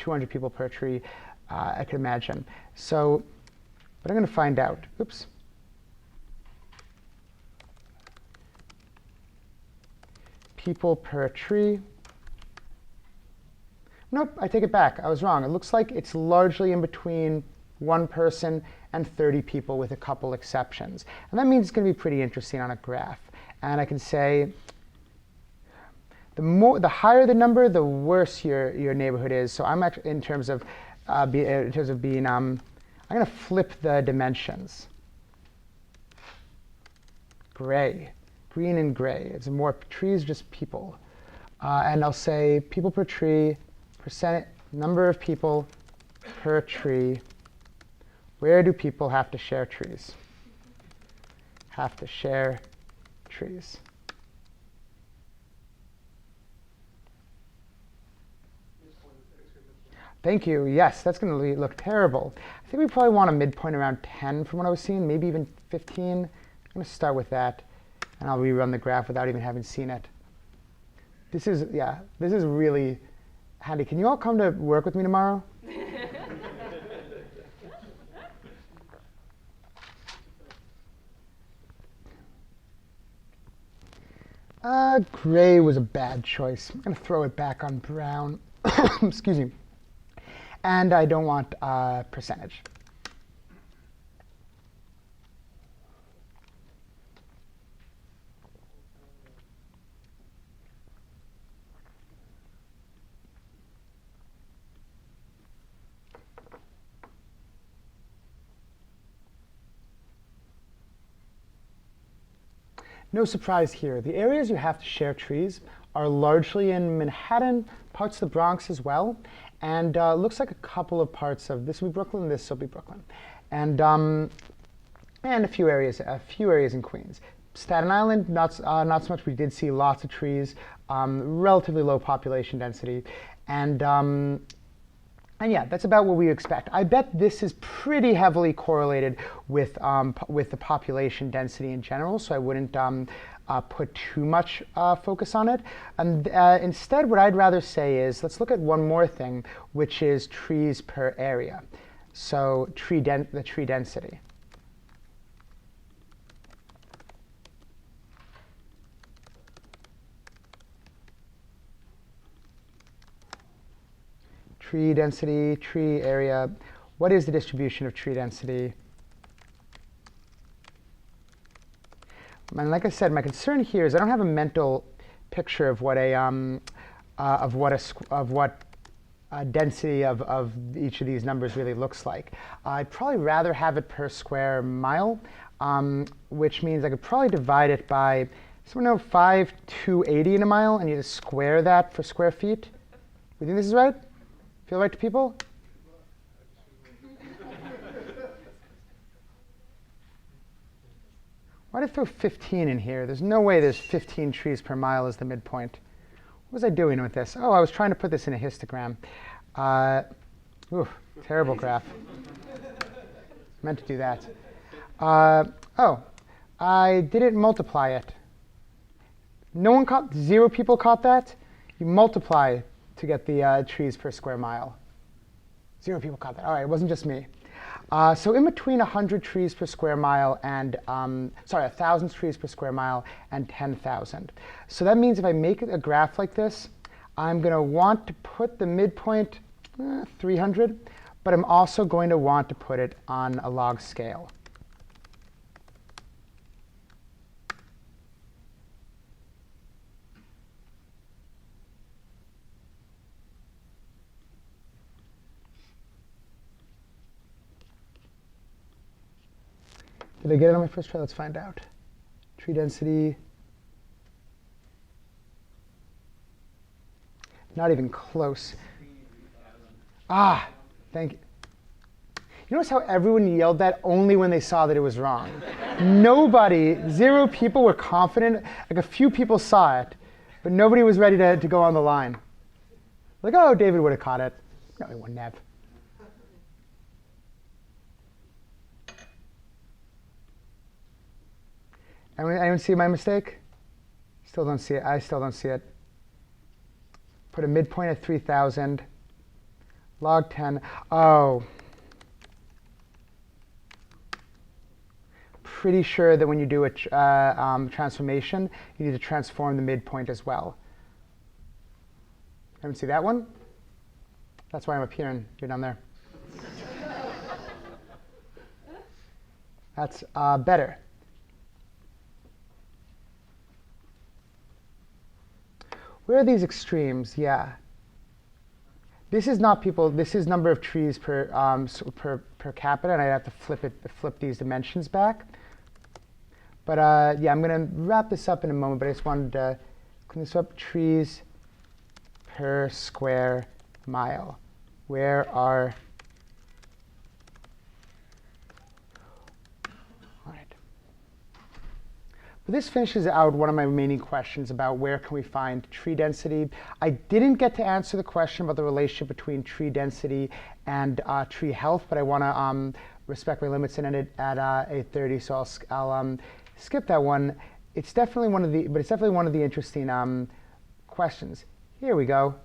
200 people per tree, I could imagine. So, but I'm going to find out. Oops. People per tree. Nope, I take it back. I was wrong. It looks like it's largely in between 1 person and 30 people with a couple exceptions. And that means it's going to be pretty interesting on a graph. And I can say the higher the number, the worse your neighborhood is. So I'm actually, in terms of being, I'm going to flip the dimensions. Gray, green and gray. It's more trees, just people. And I'll say people per tree, number of people per tree. Where do people have to share trees? Have to share trees. Thank you. Yes, that's going to look terrible. I think we probably want a midpoint around 10 from what I was seeing, maybe even 15. I'm going to start with that, and I'll rerun the graph without even having seen it. This is really handy. Can you all come to work with me tomorrow? Gray was a bad choice. I'm going to throw it back on brown. Excuse me. And I don't want percentage. No surprise here. The areas you have to share trees are largely in Manhattan, parts of the Bronx as well, and looks like a couple of parts of this will be Brooklyn, this will be Brooklyn, and a few areas in Queens. Staten Island, not so much. We did see lots of trees, relatively low population density, and yeah, that's about what we expect. I bet this is pretty heavily correlated with the population density in general, so I wouldn't put too much focus on it. And instead, what I'd rather say is, let's look at one more thing, which is trees per area. So the tree density. Tree density, tree area. What is the distribution of tree density? And like I said, my concern here is I don't have a mental picture of what density of each of these numbers really looks like. I'd probably rather have it per square mile, which means I could probably divide it by 5,280 in a mile, and you just square that for square feet. You think this is right? Feel right to people? Why did I throw 15 in here? There's no way there's 15 trees per mile as the midpoint. What was I doing with this? Oh, I was trying to put this in a histogram. Terrible graph. Meant to do that. I didn't multiply it. Zero people caught that? You multiply to get the trees per square mile. Zero people caught that. All right, it wasn't just me. So in between 100 trees per square mile and, 1,000 trees per square mile and 10,000. So that means if I make a graph like this, I'm going to want to put the midpoint 300, but I'm also going to want to put it on a log scale. Did I get it on my first try? Let's find out. Tree density. Not even close. Thank you. You notice how everyone yelled that only when they saw that it was wrong? Zero people were confident. Like a few people saw it, but nobody was ready to go on the line. Like, oh, David would have caught it. No, he wouldn't have. Anyone see my mistake? Still don't see it. I still don't see it. Put a midpoint at 3,000. log 10. Oh. Pretty sure that when you do a transformation, you need to transform the midpoint as well. Haven't seen that one? That's why I'm up here and you're down there. That's better. Where are these extremes? Yeah. This is not people. This is number of trees per capita, and I have to flip these dimensions back. But yeah, I'm going to wrap this up in a moment. But I just wanted to clean this up. Trees per square mile. Where are? All right. But this finishes out one of my remaining questions about where can we find tree density. I didn't get to answer the question about the relationship between tree density and tree health, but I want to respect my limits and end it at 8:30. So I'll skip that one. It's definitely one of the interesting questions. Here we go.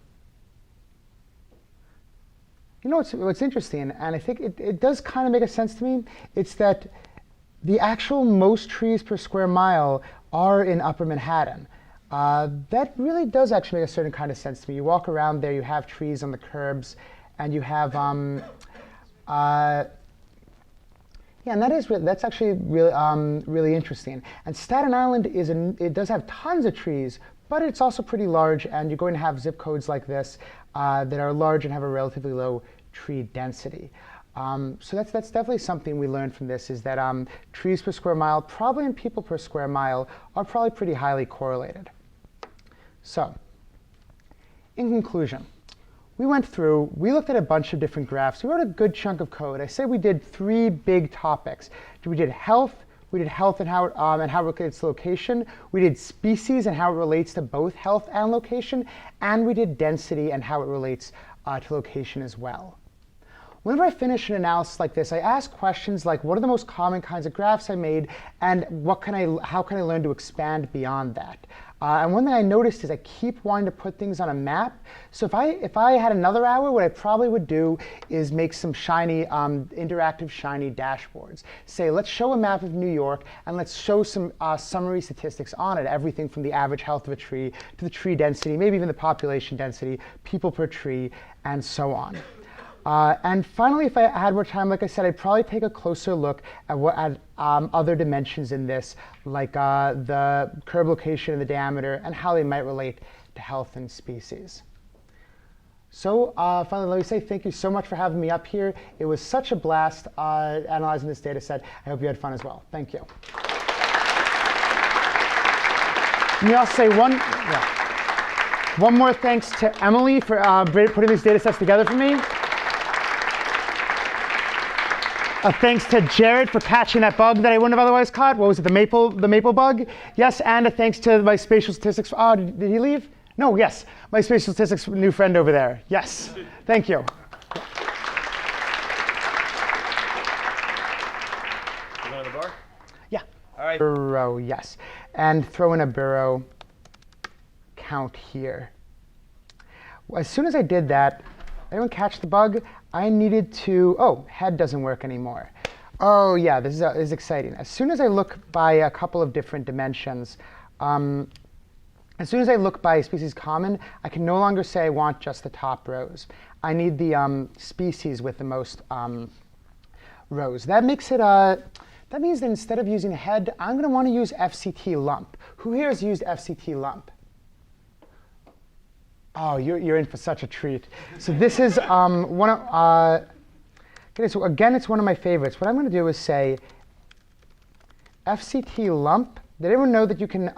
You know what's interesting, and I think it does kind of make a sense to me. It's that the actual most trees per square mile are in Upper Manhattan. That really does actually make a certain kind of sense to me. You walk around there, you have trees on the curbs, and you have yeah, and that's actually really interesting. And Staten Island it does have tons of trees, but it's also pretty large, and you're going to have zip codes like this that are large and have a relatively low tree density. So that's definitely something we learned from this, is that trees per square mile, probably in people per square mile, are probably pretty highly correlated. So, in conclusion, we looked at a bunch of different graphs. We wrote a good chunk of code. I said we did 3 big topics. We did health and how it relates to location. We did species and how it relates to both health and location. And we did density and how it relates to location as well. Whenever I finish an analysis like this, I ask questions like, what are the most common kinds of graphs I made, and how can I learn to expand beyond that? And one thing I noticed is I keep wanting to put things on a map. So if I had another hour, what I probably would do is make some shiny, interactive shiny dashboards. Say, let's show a map of New York, and let's show some summary statistics on it, everything from the average health of a tree to the tree density, maybe even the population density, people per tree, and so on. And finally, if I had more time, like I said, I'd probably take a closer look at other dimensions in this, like the curb location and the diameter, and how they might relate to health and species. So finally, let me say thank you so much for having me up here. It was such a blast analyzing this data set. I hope you had fun as well. Thank you. Let me also say one more thanks to Emily for putting these data sets together for me. Thanks to Jared for catching that bug that I wouldn't have otherwise caught. What was it, the maple bug? Yes, and a thanks to my spatial statistics. Oh, did he leave? No, yes. My spatial statistics new friend over there. Yes. Thank you. You going to the bar? Yeah. All right. Burrow, yes. And throw in a burrow count here. As soon as I did that, anyone catch the bug? I needed to, head doesn't work anymore. Oh yeah, this is exciting. As soon as I look by a couple of different dimensions, as soon as I look by species common, I can no longer say I want just the top rows. I need the species with the most rows. That makes it, that means that instead of using head, I'm going to want to use FCT lump. Who here has used FCT lump? Oh, you're in for such a treat. So this is one of, so again, it's one of my favorites. What I'm going to do is say FCT lump. Did anyone know that you can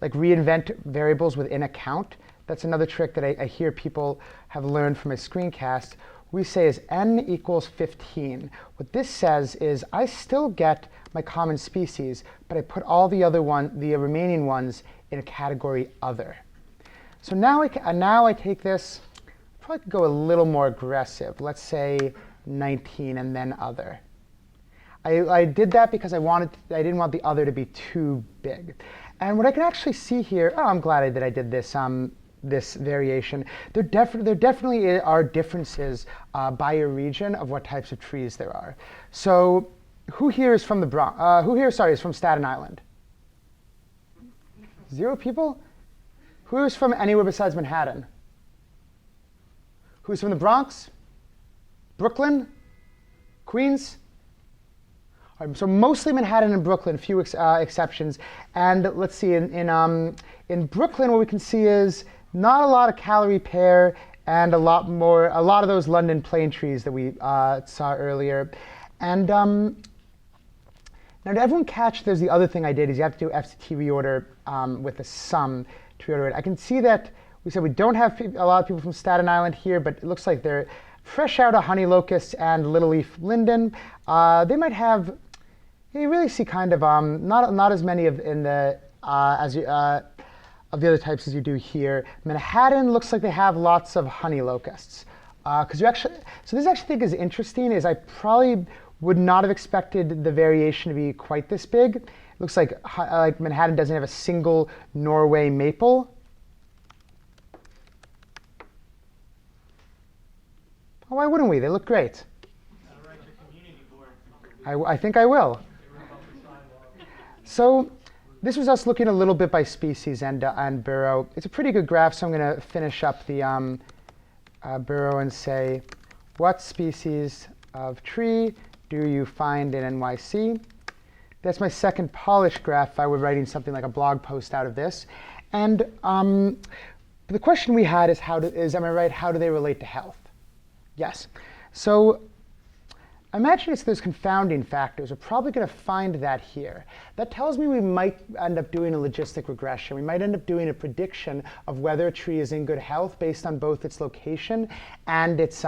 reinvent variables within a count? That's another trick that I hear people have learned from a screencast. We say is n equals 15. What this says is I still get my common species, but I put all the remaining ones in a category other. So now I take this, probably could go a little more aggressive. Let's say 19 and then other. I did that because I didn't want the other to be too big. And what I can actually see here, I'm glad that I did this. this variation. There definitely are differences by a region of what types of trees there are. So who here is from the Bronx? Who here, sorry, is from Staten Island? 0 people? Who is from anywhere besides Manhattan? Who's from the Bronx? Brooklyn? Queens? So mostly Manhattan and Brooklyn, few exceptions. And let's see, in Brooklyn, what we can see is not a lot of calorie pear and a lot of those London plane trees that we saw earlier. And now, did everyone catch? There's the other thing I did is you have to do FCT reorder with the sum to reorder it. I can see that we said we don't have a lot of people from Staten Island here, but it looks like they're fresh out of honey locust and little leaf linden. They might have. You really see kind of not as many of the other types as you do here. Manhattan looks like they have lots of honey locusts. Because so this actually I think is interesting. Is I probably would not have expected the variation to be quite this big. It looks like Manhattan doesn't have a single Norway maple. Oh, why wouldn't we? They look great. I think I will. So this was us looking a little bit by species and burrow. It's a pretty good graph, so I'm going to finish up the burrow and say, what species of tree do you find in NYC? That's my second polished graph if I were writing something like a blog post out of this. And the question we had is, am I right, how do they relate to health? Yes. So imagine it's those confounding factors. We're probably going to find that here. That tells me we might end up doing a logistic regression. We might end up doing a prediction of whether a tree is in good health based on both its location and its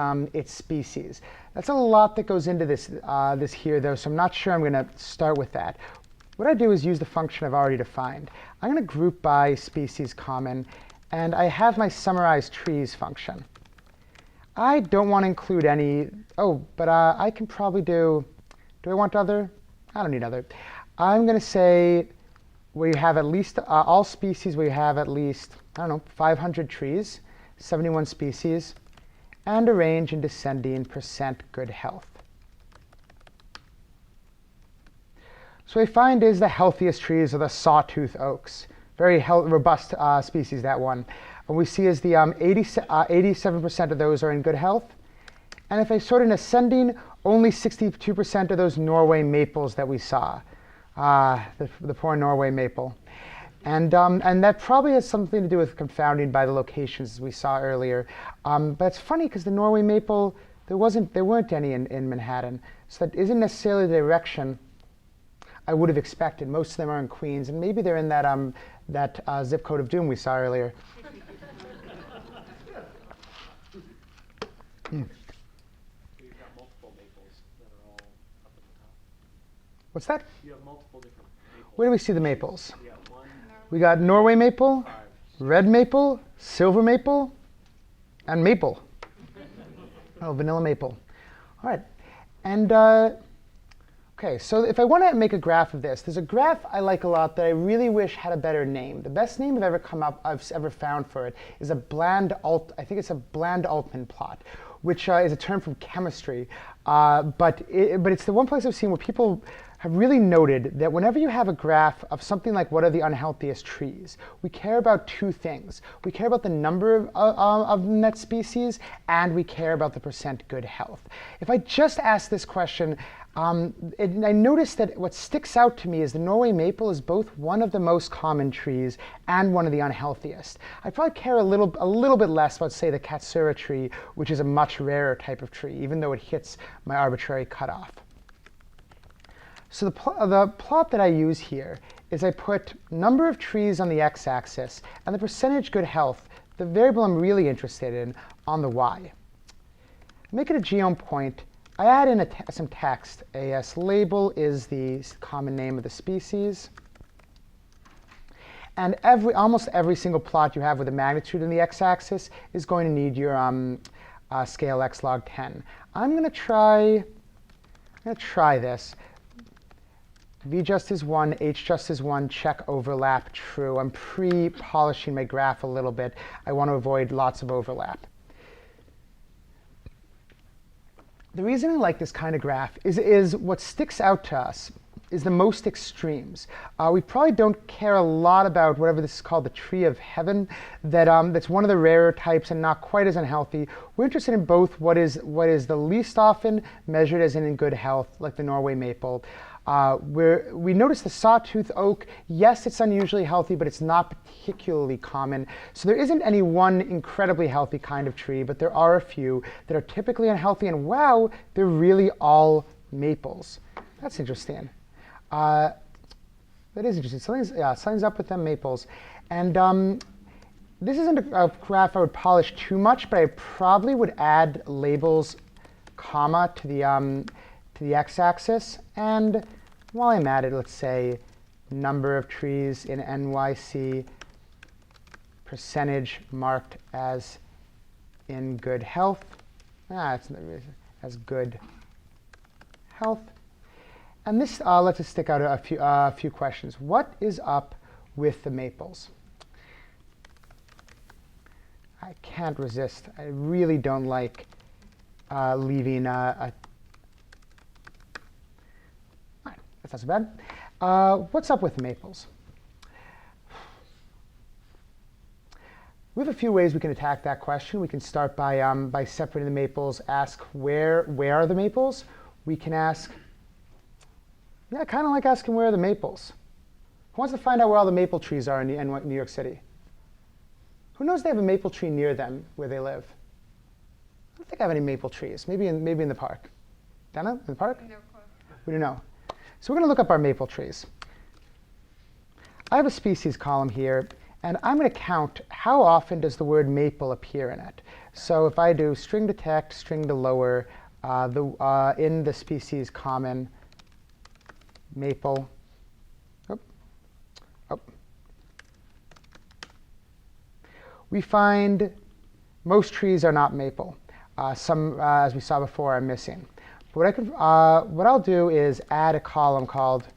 species. That's a lot that goes into this here, though, so I'm not sure I'm going to start with that. What I do is use the function I've already defined. I'm going to group by species common, and I have my summarize trees function. I don't want to include any, but I can probably do I want other? I don't need other. I'm going to say where you have at least, all species where you have at least, 500 trees, 71 species, and a range in descending % good health. So what I find is the healthiest trees are the sawtooth oaks. Very robust species, that one. What we see is the 87% of those are in good health. And if I sort in ascending, only 62% of those Norway maples that we saw. The poor Norway maple. And that probably has something to do with confounding by the locations as we saw earlier. But it's funny because the Norway maple, there weren't any in Manhattan. So that isn't necessarily the direction I would have expected. Most of them are in Queens, and maybe they're in that zip code of doom we saw earlier. So you've got multiple maples that are all up at the top. What's that? You have multiple different maples. Where do we see the maples? You got one, We got Norway maple, 5. red maple, silver maple, and maple. Vanilla maple. All right. And okay, so if I want to make a graph of this, there's a graph I like a lot that I really wish had a better name. The best name I've ever found for it is I think it's a Bland-Altman plot, which is a term from chemistry. But it's the one place I've seen where people have really noted that whenever you have a graph of something like what are the unhealthiest trees, we care about two things. We care about the number of net species, and we care about the % good health. If I just ask this question, I noticed that what sticks out to me is the Norway maple is both one of the most common trees and one of the unhealthiest. I probably care a little bit less about, say, the Katsura tree, which is a much rarer type of tree, even though it hits my arbitrary cutoff. So the plot that I use here is I put number of trees on the x-axis and the % good health, the variable I'm really interested in, on the y. Make it a geome point. I add in some text. AS label is the common name of the species. And almost every single plot you have with a magnitude in the x-axis is going to need your scale x log 10. I'm going to try this. V just is 1, H just is 1, check overlap, true. I'm pre-polishing my graph a little bit. I want to avoid lots of overlap. The reason I like this kind of graph is what sticks out to us is the most extremes. We probably don't care a lot about whatever this is called, the tree of heaven, that's one of the rarer types and not quite as unhealthy. We're interested in both what is the least often measured as in good health, like the Norway maple. We notice the sawtooth oak, yes, it's unusually healthy, but it's not particularly common. So there isn't any one incredibly healthy kind of tree, but there are a few that are typically unhealthy, and wow, they're really all maples. That's interesting. That is interesting. Something's up with them maples. And this isn't a graph I would polish too much, but I probably would add labels, comma, to the x-axis. And while I'm at it, let's say number of trees in NYC, percentage marked as in good health. It's as good health. And this lets us stick out a few questions. What is up with the maples? I can't resist. I really don't like leaving that's not so bad. What's up with the maples? We have a few ways we can attack that question. We can start by separating the maples, ask where are the maples? We can ask, yeah, kind of like asking where are the maples? Who wants to find out where all the maple trees are in New York City? Who knows they have a maple tree near them where they live? I don't think I have any maple trees. Maybe in the park. Dana, in the park? No. We don't know. So we're going to look up our maple trees. I have a species column here, and I'm going to count how often does the word maple appear in it. So if I do string detect, string to lower, in the species common, maple, we find most trees are not maple. Some, as we saw before, are missing. But what I'll do is add a column called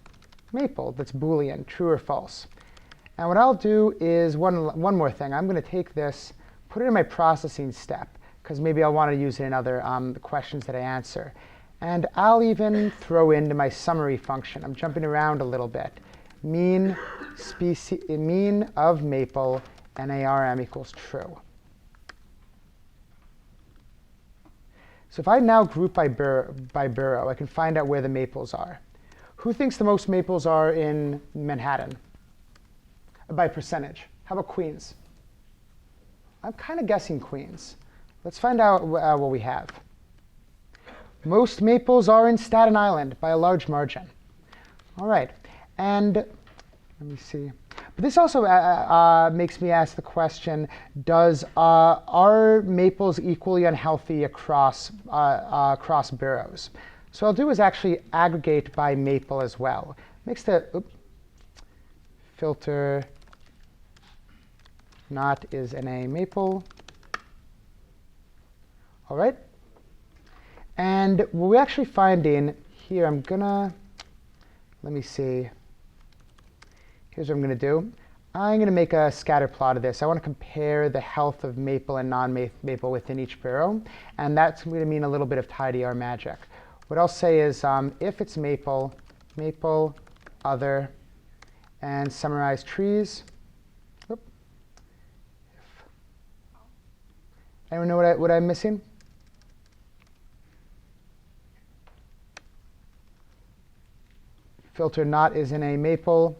maple that's Boolean, true or false. And what I'll do is one more thing. I'm going to take this, put it in my processing step, because maybe I'll want to use it in other questions that I answer. And I'll even throw into my summary function. I'm jumping around a little bit. Mean of maple NARM equals true. So if I now group by borough, I can find out where the maples are. Who thinks the most maples are in Manhattan? By percentage. How about Queens? I'm kind of guessing Queens. Let's find out what we have. Most maples are in Staten Island by a large margin. All right. And let me see. But this also makes me ask the question, are maples equally unhealthy across boroughs? So what I'll do is actually aggregate by maple as well. Makes the filter not is in a maple. All right. And what we're actually finding here, let me see. Here's what I'm going to do. I'm going to make a scatter plot of this. I want to compare the health of maple and non-maple within each borough. And that's going to mean a little bit of tidyr magic. What I'll say is if it's maple, other, and summarize trees. Anyone know what I'm missing? Filter not is in a maple.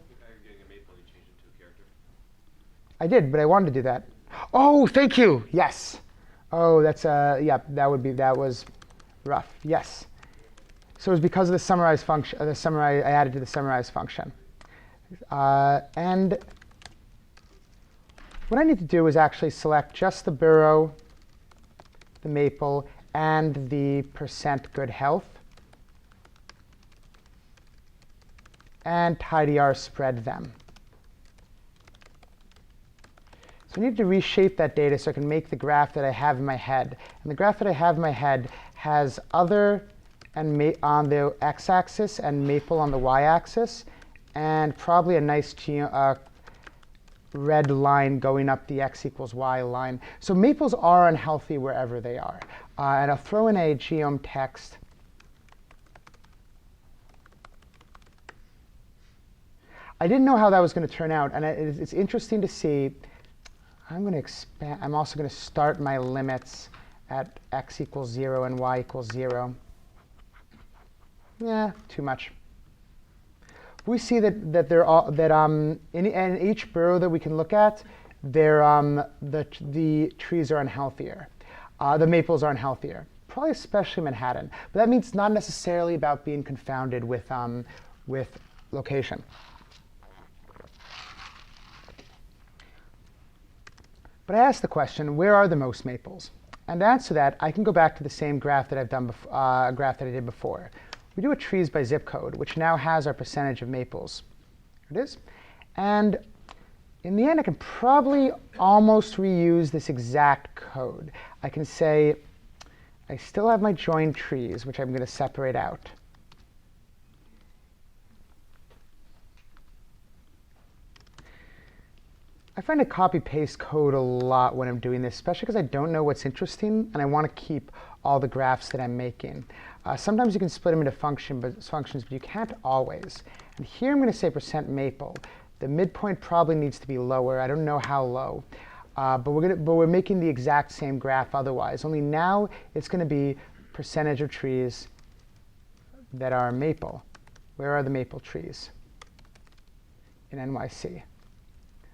I did, but I wanted to do that. Oh, thank you. Yes. Oh, that's yeah. That was rough. Yes. So it was because of the summarize function. I added to the summarize function. And what I need to do is actually select just the borough, the maple, and the percent good health, and tidyr spread them. So I need to reshape that data so I can make the graph that I have in my head. And the graph that I have in my head has other and on the x-axis and maple on the y-axis, and probably a nice red line going up the x equals y line. So maples are unhealthy wherever they are. And I'll throw in a geom text. I didn't know how that was going to turn out, and it's interesting to see. I'm going to expand. I'm also going to start my limits at x equals 0 and y equals 0. Yeah, too much. We see that there are in each burrow that we can look at, the trees are unhealthier. The maples are unhealthier, probably especially Manhattan. But that means not necessarily about being confounded with location. But I asked the question, where are the most maples? And to answer that, I can go back to the same graph that I've done graph that I did before. We do a trees by zip code, which now has our percentage of maples. Here it is. And in the end, I can probably almost reuse this exact code. I can say, I still have my joined trees, which I'm going to separate out. I find a copy-paste code a lot when I'm doing this, especially because I don't know what's interesting, and I want to keep all the graphs that I'm making. Sometimes you can split them into functions, but you can't always. And here I'm going to say %maple. The midpoint probably needs to be lower. I don't know how low. But we're making the exact same graph otherwise. Only now it's going to be percentage of trees that are maple. Where are the maple trees in NYC?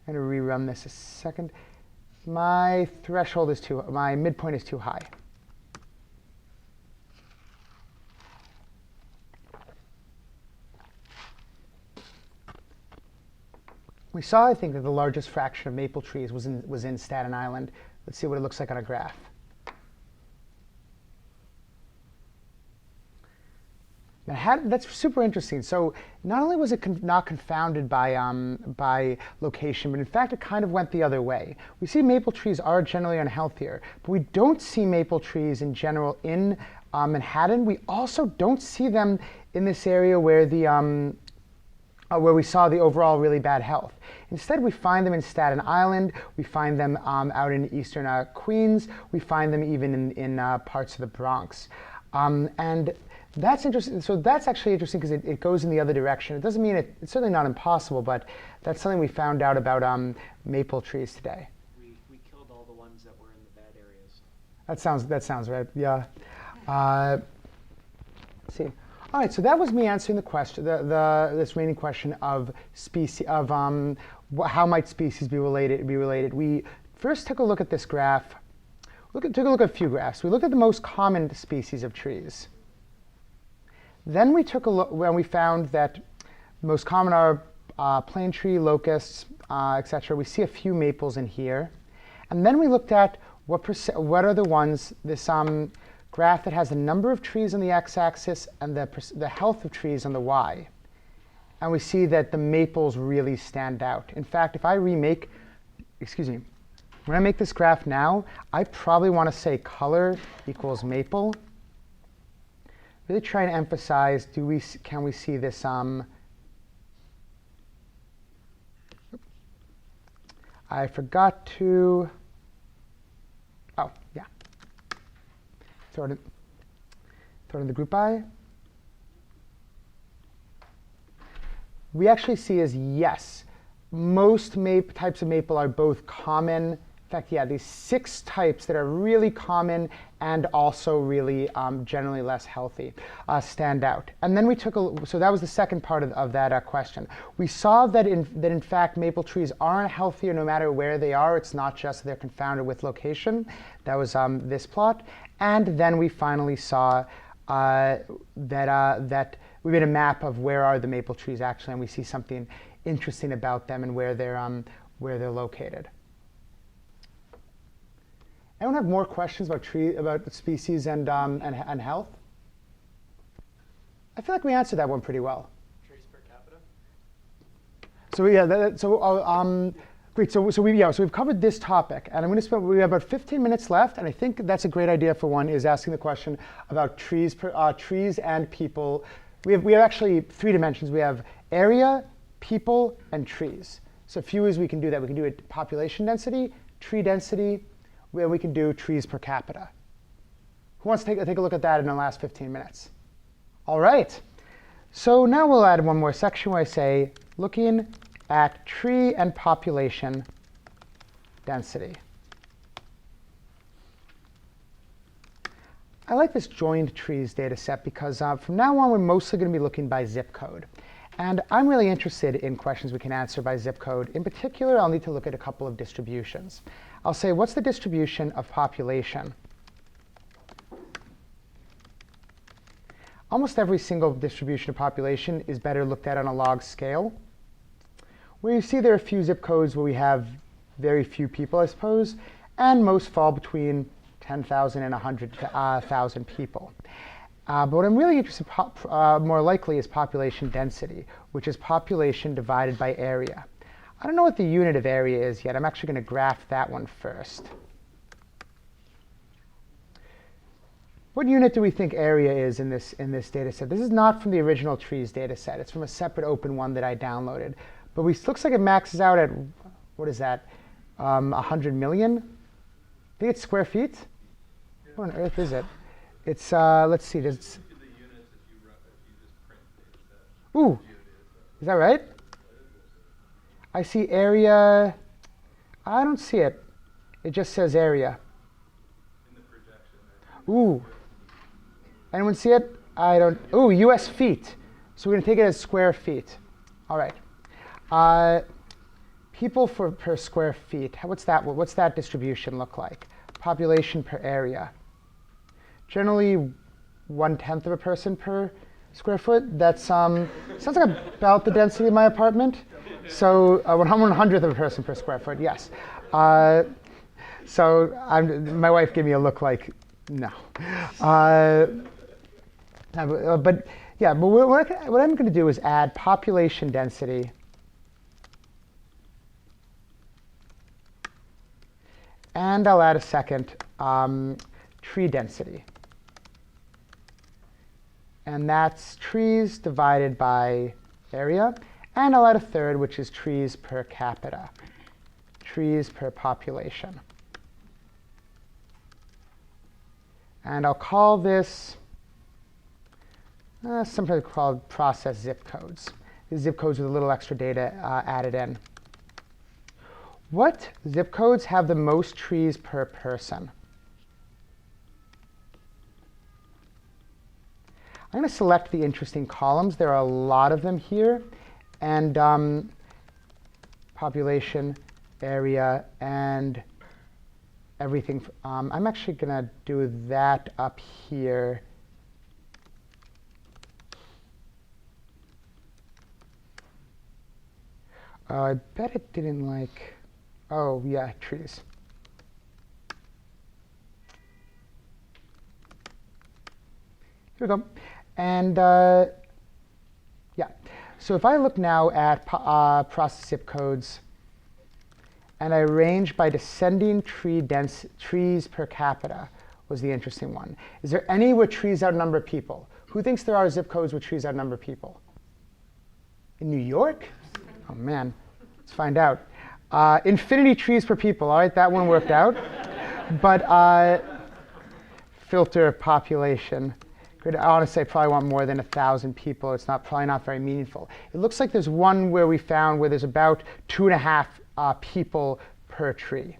I'm going to rerun this a second. My midpoint is too high. We saw, I think, that the largest fraction of maple trees was in Staten Island. Let's see what it looks like on a graph. Manhattan, that's super interesting. So not only was it not confounded by location, but in fact it kind of went the other way. We see maple trees are generally unhealthier, but we don't see maple trees in general in Manhattan. We also don't see them in this area where where we saw the overall really bad health. Instead, we find them in Staten Island. We find them out in eastern Queens. We find them even in parts of the Bronx. And that's interesting. So that's actually interesting because it goes in the other direction. It doesn't mean it's certainly not impossible, but that's something we found out about maple trees today. We killed all the ones that were in the bad areas. That sounds right. Yeah. Let's see. All right. So that was me answering the question, this remaining question of species of how might species be related. We first took a look at this graph. Took a look at a few graphs. We looked at the most common species of trees. Then we took a look when we found that most common are plane tree, locusts, etc. We see a few maples in here. And then we looked at what are the ones, this graph that has the number of trees on the x-axis and the health of trees on the y. And we see that the maples really stand out. In fact, if I when I make this graph now, I probably want to say color equals maple. Really try to emphasize, can we see this, I forgot to, oh, yeah. Throw it in the group by. We actually see as yes, most types of maple are both common. In fact, yeah, these 6 types that are really common and also really generally less healthy stand out. And then we took so that was the second part of that question. We saw that in fact maple trees aren't healthier no matter where they are. It's not just they're confounded with location. That was this plot. And then we finally saw that we made a map of where are the maple trees actually, and we see something interesting about them and where they're located. Anyone have more questions about species and health? I feel like we answered that one pretty well. Trees per capita? So yeah, Great. So we've covered this topic, and we have about 15 minutes left, and I think that's a great idea for one is asking the question about trees and people. We have actually 3 dimensions. We have area, people, and trees. So a few ways we can do that. We can do it population density, tree density, where we can do trees per capita. Who wants to take a look at that in the last 15 minutes? All right. So now we'll add one more section where I say looking at tree and population density. I like this joined trees data set because from now on we're mostly going to be looking by zip code. And I'm really interested in questions we can answer by zip code. In particular, I'll need to look at a couple of distributions. I'll say, what's the distribution of population? Almost every single distribution of population is better looked at on a log scale. Where you see there are a few zip codes where we have very few people, I suppose, and most fall between 10,000 and 100,000 people. But what I'm really interested in more likely is population density, which is population divided by area. I don't know what the unit of area is yet. I'm actually going to graph that one first. What unit do we think area is in this data set? This is not from the original trees data set. It's from a separate open one that I downloaded. But it looks like it maxes out at, what is that, 100 million? I think it's square feet? Yeah. What on earth is it? It's, let's see. Ooh, is that right? I see area. I don't see it. It just says area. In the projection. Ooh. Anyone see it? I don't. Ooh, US feet. So we're going to take it as square feet. All right. People per square feet. What's that distribution look like? Population per area. Generally, 1/10 of a person per square foot. That sounds like about the density of my apartment. So 1/100th of a person per square foot. Yes. So my wife gave me a look like no. But yeah. But what I'm going to do is add population density. And I'll add a second tree density. And that's trees divided by area. And I'll add a third, which is trees per capita, trees per population. And I'll call this, sometimes called process zip codes. These zip codes with a little extra data added in. What zip codes have the most trees per person? I'm going to select the interesting columns. There are a lot of them here. And population, area, and everything. I'm actually going to do that up here. I bet it didn't like. Oh, yeah, trees. Here we go. And yeah, so if I look now at process zip codes, and I range by descending trees per capita was the interesting one. Is there any where trees outnumber people? Who thinks there are zip codes where trees outnumber people? In New York? Oh, man. Let's find out. Infinity trees per people. All right, that one worked out. But filter population. I want to say probably want more than 1,000 people. It's probably not very meaningful. It looks like there's one where we found where there's about 2.5 people per tree.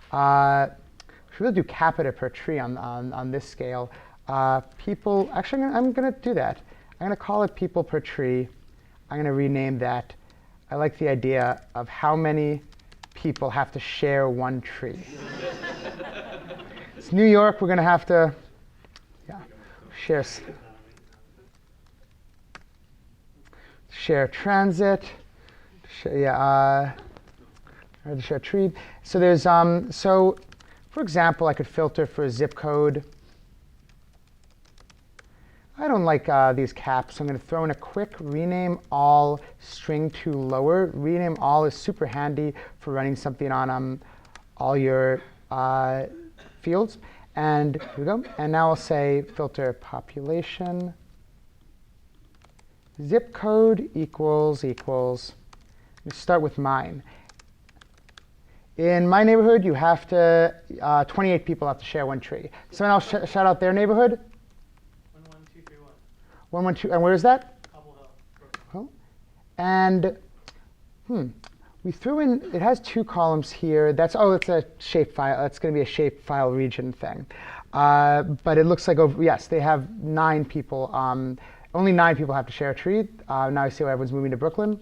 Should really do capita per tree on this scale. People. Actually, I'm going to do that. I'm going to call it people per tree. I'm going to rename that. I like the idea of how many people have to share one tree. It's New York. We're going to have to, share transit. Share tree. So there's so, for example, I could filter for a zip code. I don't like these caps, so I'm going to throw in a quick rename all string to lower. Rename all is super handy for running something on all your fields. And here we go. And now I'll say filter population zip code equals. Let's start with mine. In my neighborhood, you have to 28 people have to share one tree. Someone else shout out their neighborhood. 11231. 112, and where is that? Cobbled Oh. And we threw in, it has 2 columns here. It's a shape file. That's going to be a shape file region thing. But it looks like, yes, they have 9 people. Only 9 people have to share a tree. Now I see why everyone's moving to Brooklyn.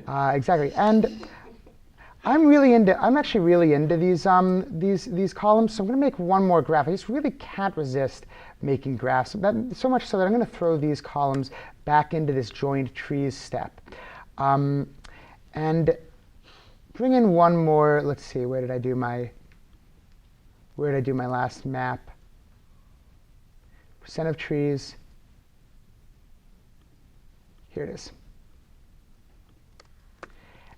Exactly. And I'm actually really into these columns. So I'm going to make one more graph. I just really can't resist making graphs. So much so that I'm going to throw these columns back into this joined trees step. And bring in one more. Let's see. Where did I do my last map? Percent of trees. Here it is.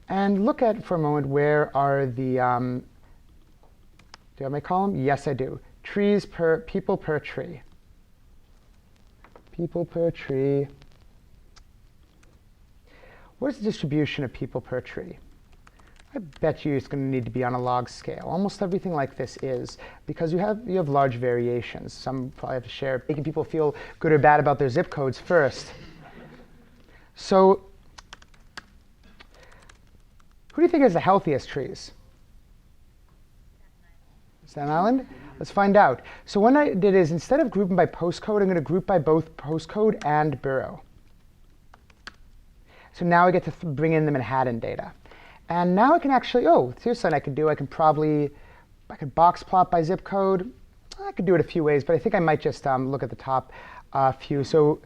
And look at, for a moment, where are the, do I have my column? Yes, I do. Trees per, people per tree. People per tree. What is the distribution of people per tree? I bet you it's going to need to be on a log scale. Almost everything like this is, because you have large variations. Some probably have to share, making people feel good or bad about their zip codes first. So who do you think has the healthiest trees? Staten Island? Let's find out. So what I did is, instead of grouping by postcode, I'm going to group by both postcode and borough. So now I get to bring in the Manhattan data. And now I can actually, here's something I could do. I could box plot by zip code. I could do it a few ways, but I think I might just look at the top few. So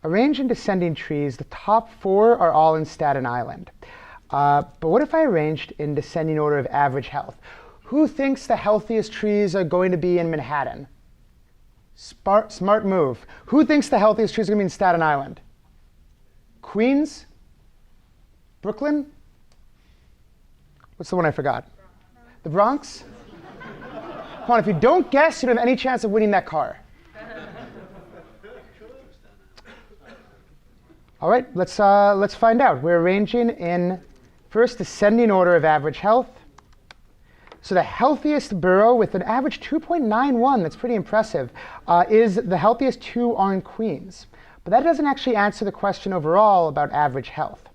arrange in descending trees. The top 4 are all in Staten Island. But what if I arranged in descending order of average health? Who thinks the healthiest trees are going to be in Manhattan? Smart move. Who thinks the healthiest trees are going to be in Staten Island? Queens? Brooklyn? What's the one I forgot? The Bronx? Come on, if you don't guess, you don't have any chance of winning that car. All right, let's find out. We're arranging in first descending order of average health. So the healthiest borough with an average 2.91, that's pretty impressive, is the healthiest 2 are in Queens. But that doesn't actually answer the question overall about average health.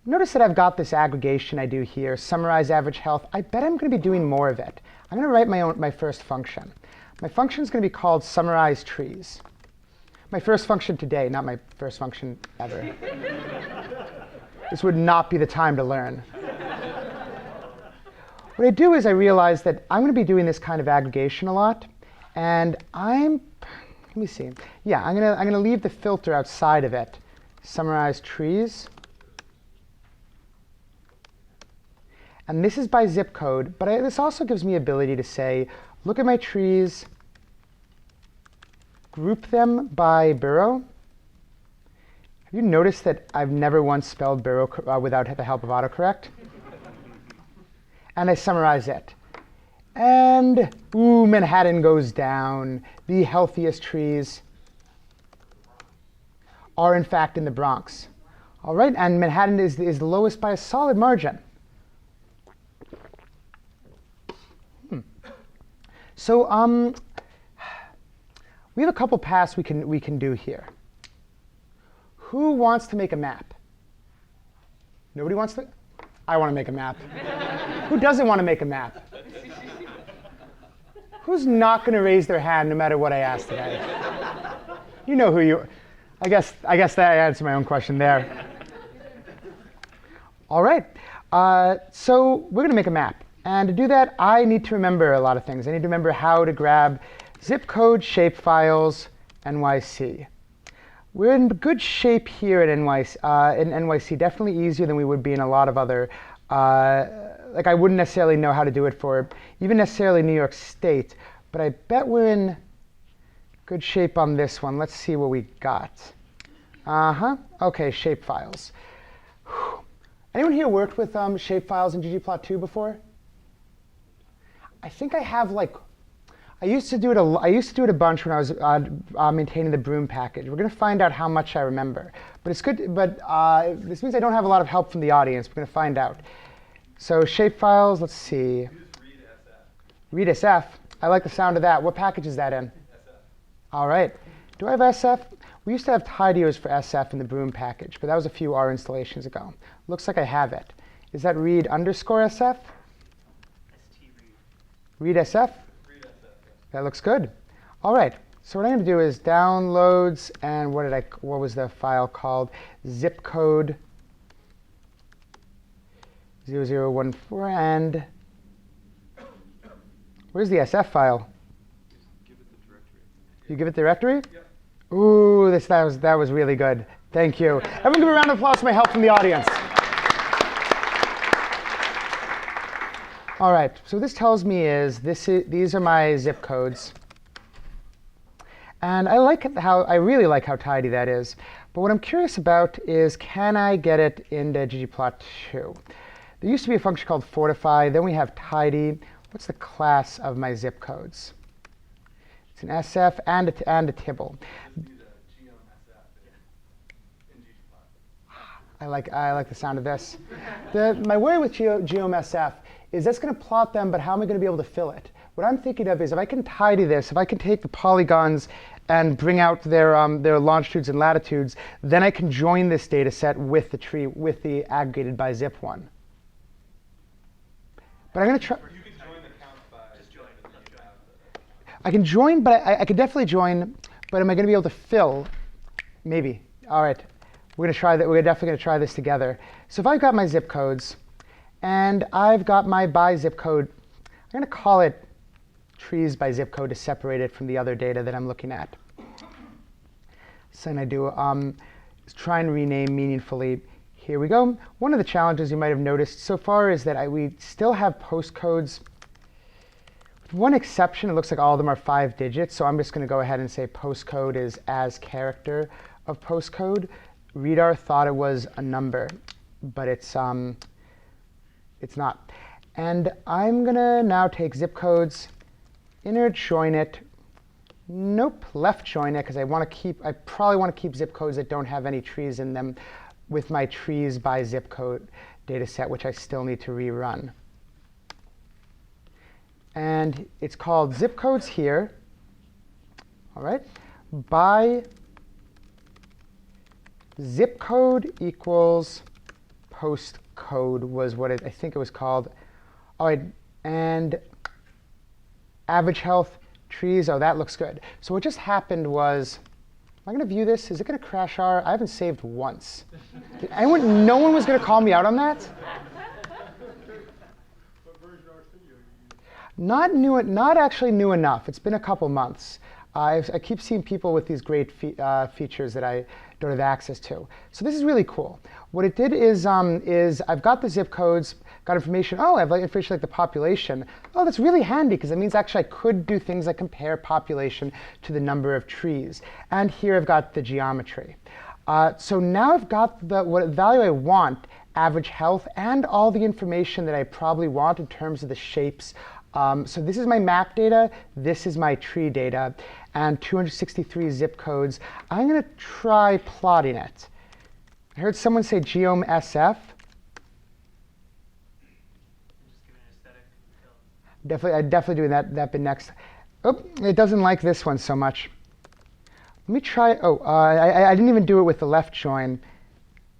Notice that I've got this aggregation I do here, summarize average health. I bet I'm going to be doing more of it. I'm going to write my first function. My function is going to be called summarize trees. My first function today, not my first function ever. This would not be the time to learn. What I do is I realize that I'm going to be doing this kind of aggregation a lot, and let me see. Yeah, I'm going to leave the filter outside of it. Summarize trees. And this is by zip code, but this also gives me ability to say, look at my trees, group them by borough. Have you noticed that I've never once spelled borough without the help of autocorrect? And I summarize it. And, Manhattan goes down. The healthiest trees are, in fact, in the Bronx. All right, and Manhattan is the lowest by a solid margin. So we have a couple paths we can do here. Who wants to make a map? Nobody wants to? I want to make a map. Who doesn't want to make a map? Who's not going to raise their hand no matter what I ask today? You know who you. I guess that I answered my own question there. All right. So we're going to make a map. And to do that, I need to remember a lot of things. I need to remember how to grab zip code, shapefiles, NYC. We're in good shape here at NYC, definitely easier than we would be in a lot of other, I wouldn't necessarily know how to do it for even necessarily New York State, but I bet we're in Good shape on this one. Let's see what we got. OK, shape files. Whew. Anyone here worked with shape files in ggplot2 before? I think I have I used to do it a bunch when I was maintaining the Broom package. We're going to find out how much I remember. But it's good. But this means I don't have a lot of help from the audience. We're going to find out. So shape files. Let's see. Use read SF. Read SF. I like the sound of that. What package is that in? SF. All right. Do I have SF? We used to have tidyverse for SF in the Broom package, but that was a few R installations ago. Looks like I have it. Is that read _ SF? ST Read SF? Read SF. That looks good. All right. So what I'm going to do is downloads, and what was the file called? Zip code 0014, and where's the SF file? Just give it the directory. You give it the directory? Yep. Ooh, that was really good. Thank you. Everyone give a round of applause for my help from the audience. All right, so what this tells me is these are my zip codes. And I really like how tidy that is. But what I'm curious about is, can I get it into ggplot2? There used to be a function called fortify. Then we have tidy. What's the class of my zip codes? It's an SF and a tibble. Just use a geom SF in ggplot. I like the sound of this. My worry with geom SF is that's going to plot them, but how am I going to be able to fill it? What I'm thinking of is, if I can tidy this, if I can take the polygons and bring out their longitudes and latitudes, then I can join this data set with the tree, with the aggregated by zip one. But I'm going to try. You can join the count by just join the I can join, but I could definitely join. But am I going to be able to fill? Maybe. All right. We're going to try that. We're definitely going to try this together. So if I've got my zip codes, and I've got my by zip code, I'm going to call it trees by zip code to separate it from the other data that I'm looking at. So then I do is try and rename meaningfully. Here we go. One of the challenges you might have noticed so far is that we still have postcodes. With one exception, it looks like all of them are 5 digits. So I'm just going to go ahead and say postcode is as character of postcode. Readr thought it was a number, but it's not. And I'm going to now take zip codes, inner join it. Nope, left join it, because I probably want to keep zip codes that don't have any trees in them with my trees by zip code data set, which I still need to rerun. And it's called zip codes here. All right, by zip code equals postcode was what I think it was called. All right, and average health trees. Oh, that looks good. So what just happened was, am I going to view this? Is it going to crash R? I haven't saved once. No one was going to call me out on that? What version of RStudio are you using? Not actually new enough. It's been a couple months. I keep seeing people with these great features that I don't have access to. So this is really cool. What it did is I've got the zip codes, got information. Oh, I have information like the population. Oh, that's really handy, because it means actually I could do things like compare population to the number of trees. And here I've got the geometry. So now I've got what value I want, average health, and all the information that I probably want in terms of the shapes. So this is my map data. This is my tree data, and 263 zip codes. I'm going to try plotting it. I heard someone say geom SF. I'm definitely doing that bit next. Oh, it doesn't like this one so much. Let me try. Oh, I didn't even do it with the left join.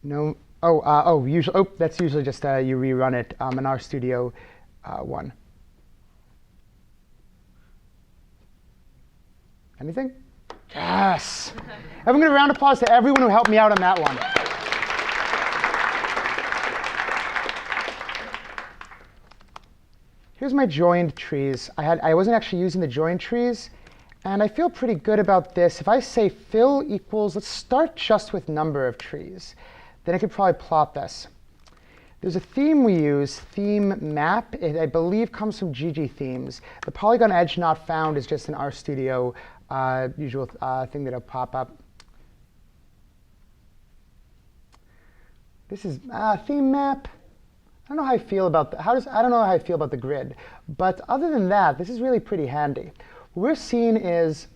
No. Usually. Oh, that's usually just you rerun it in RStudio 1. Anything? Yes. Everyone give a round of applause to everyone who helped me out on that one. Here's my joined trees. I wasn't actually using the joined trees, and I feel pretty good about this. If I say fill equals, let's start just with number of trees. Then I could probably plot this. There's a theme we use, theme map. It, I believe, comes from GG Themes. The polygon edge not found is just an RStudio usual thing that'll pop up. This is theme map. I don't know how I feel about I don't know how I feel about the grid, but other than that, this is really pretty handy. What we're seeing is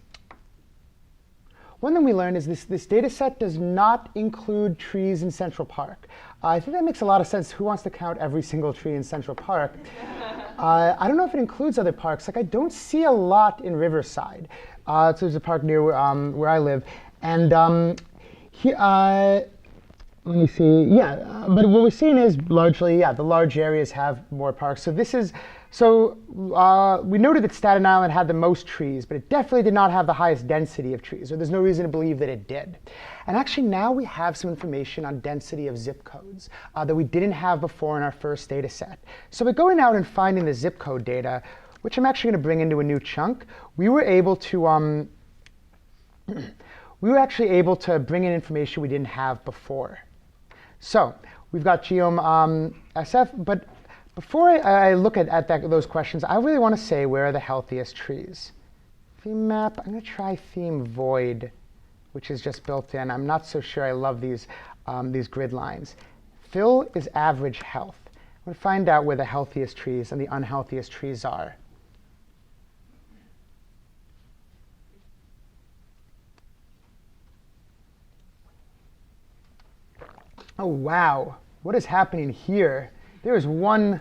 one thing we learned is this data set does not include trees in Central Park. I think that makes a lot of sense. Who wants to count every single tree in Central Park? I don't know if it includes other parks. Like I don't see a lot in Riverside. So there's a park near where I live, and here. Let me see. Yeah, but what we're seeing is largely, the large areas have more parks. So we noted that Staten Island had the most trees, but it definitely did not have the highest density of trees, or there's no reason to believe that it did. And actually now we have some information on density of zip codes that we didn't have before in our first data set. So by going out and finding the zip code data, which I'm actually going to bring into a new chunk, we were able to bring in information we didn't have before. So we've got geom SF, but before I look at those questions, I really want to say where are the healthiest trees. Theme map, I'm going to try theme void, which is just built in. I'm not so sure I love these grid lines. Fill is average health. I'm going to find out where the healthiest trees and the unhealthiest trees are. Oh, wow. What is happening here? There is one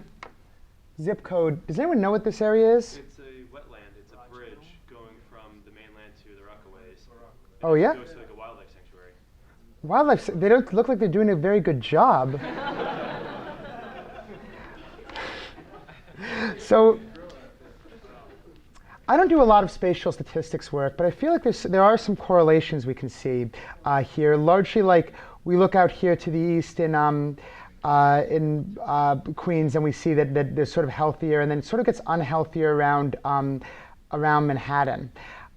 zip code. Does anyone know what this area is? It's a wetland. It's a bridge going from the mainland to the Rockaways. Oh, yeah? It goes to like a wildlife sanctuary. Wildlife, they don't look like they're doing a very good job. So I don't do a lot of spatial statistics work, but I feel like there are some correlations we can see here. Largely, like we look out here to the east in Queens, and we see that they're sort of healthier, and then it sort of gets unhealthier around Manhattan.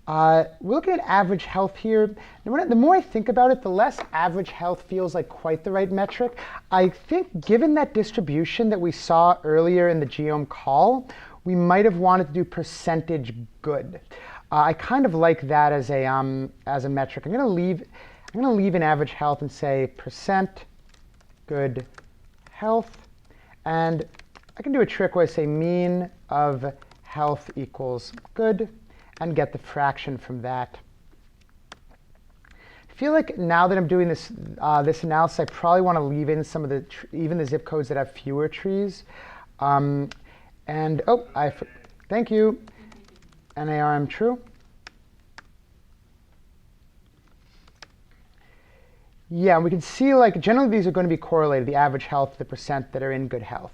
We're looking at average health here. The more I think about it, the less average health feels like quite the right metric. I think given that distribution that we saw earlier in the geom call, we might have wanted to do percentage good. I kind of like that as a metric. I'm going to leave in average health and say percent good health, and I can do a trick where I say mean of health equals good, and get the fraction from that. I feel like now that I'm doing this analysis, I probably want to leave in some of even the zip codes that have fewer trees. Thank you. NARM true. Yeah, we can see like generally these are going to be correlated, the average health, the percent that are in good health.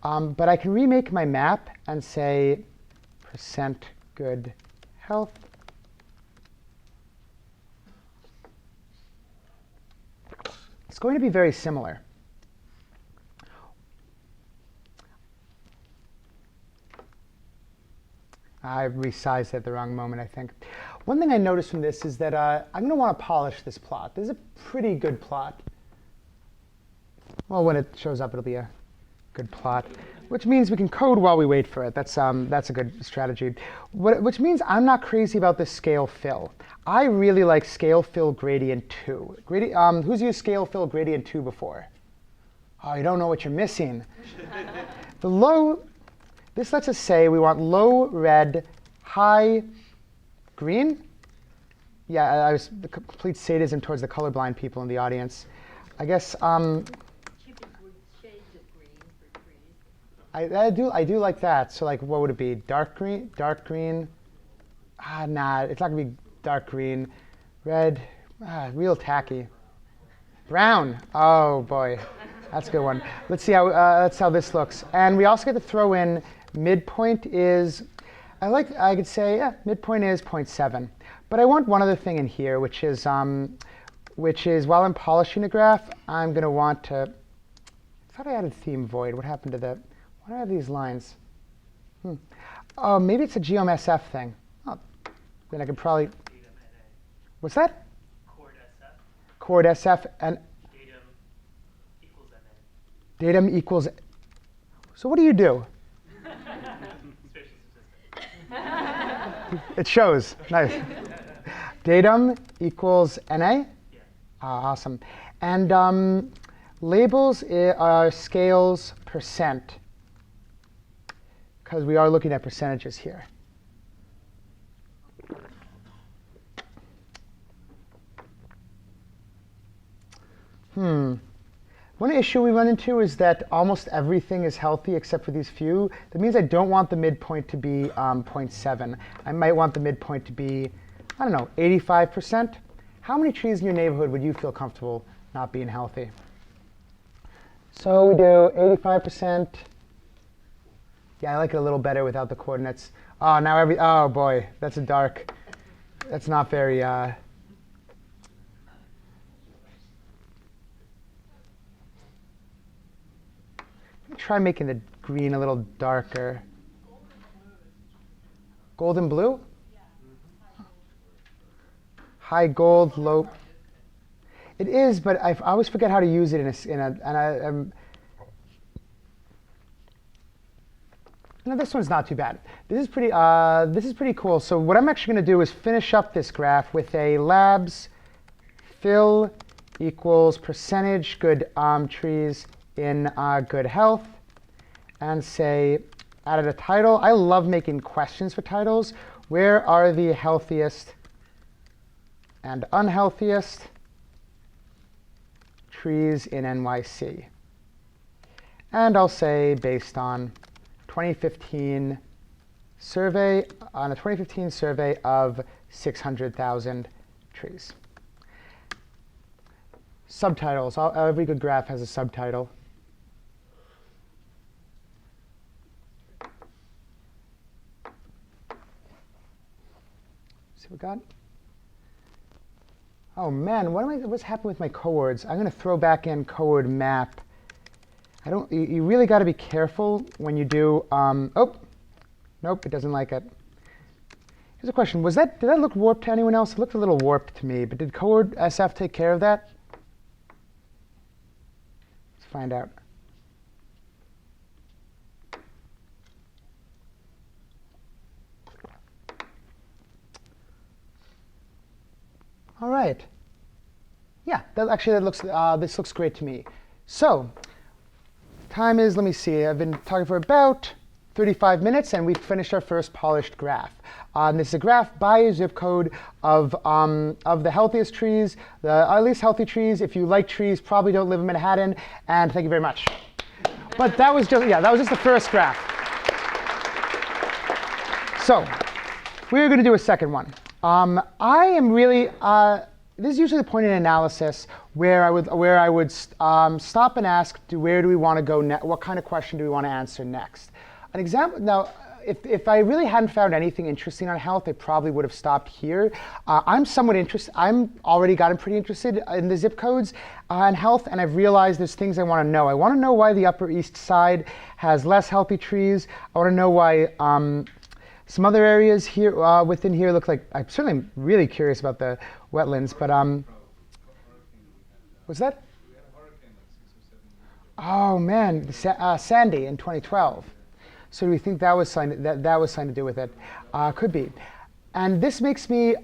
But I can remake my map and say percent good health. It's going to be very similar. I resized at the wrong moment, I think. One thing I noticed from this is that I'm going to want to polish this plot. This is a pretty good plot. Well, when it shows up, it'll be a good plot, which means we can code while we wait for it. That's a good strategy. Which means I'm not crazy about this scale fill. I really like scale fill gradient 2. Who's used scale fill gradient 2 before? Oh, you don't know what you're missing. This lets us say we want low red, high green. Yeah, I was the complete sadism towards the colorblind people in the audience. I guess Typically shades of green for trees. I do like that. So like, what would it be? Dark green? Dark green? Nah, it's not gonna be dark green. Red, real tacky. Brown. Oh boy, that's a good one. Let's see how this looks. And we also get to throw in midpoint is. I could say midpoint is 0.7. But I want one other thing in here, which is while I'm polishing the graph, I'm going to want to. I thought I added theme void. What happened to that? Why do I have these lines? Oh, maybe it's a geom SF thing. Oh, then I could probably. What's that? Chord SF. Chord SF and. Datum equals MN. Datum equals. So what do you do? Spatial statistics. It shows. Nice. Datum equals NA? Yeah. Awesome. And labels are scales percent, because we are looking at percentages here. One issue we run into is that almost everything is healthy except for these few. That means I don't want the midpoint to be 0.7. I might want the midpoint to be, I don't know, 85%. How many trees in your neighborhood would you feel comfortable not being healthy? So we do 85%. Yeah, I like it a little better without the coordinates. Oh, now oh boy, that's a dark. That's not very. Try making the green a little darker. Golden blue? High gold, low. It is, but I always forget how to use it no, this one's not too bad. This is pretty cool. So what I'm actually going to do is finish up this graph with a labs fill equals percentage good trees in good health, and say, added a title. I love making questions for titles. Where are the healthiest and unhealthiest trees in NYC? And I'll say based on 2015 survey, on a 2015 survey of 600,000 trees. Subtitles. Every good graph has a subtitle. See what we got? Oh man, what's happened with my coords? I'm going to throw back in coord map. You really got to be careful when you do. Oh, nope, it doesn't like it. Here's a question: did that look warped to anyone else? It looked a little warped to me, but did coord SF take care of that? Let's find out. All right. Yeah, this looks great to me. So, time is, let me see, I've been talking for about 35 minutes, and we've finished our first polished graph. This is a graph by zip code of the healthiest trees, the least healthy trees. If you like trees, probably don't live in Manhattan, and thank you very much. But that was just the first graph. So, we're going to do a second one. I am really, this is usually the point in analysis where I would stop and ask, where do we want to go next? What kind of question do we want to answer next? An example, now, if I really hadn't found anything interesting on health, I probably would have stopped here. I'm somewhat interested, I'm already gotten pretty interested in the zip codes on health, and I've realized there's things I want to know. I want to know why the Upper East Side has less healthy trees. I want to know why some other areas here within here look like, I'm certainly really curious about the wetlands, but what's that? Oh man, Sandy in 2012. So do we think that was something to do with it? Could be. And this makes me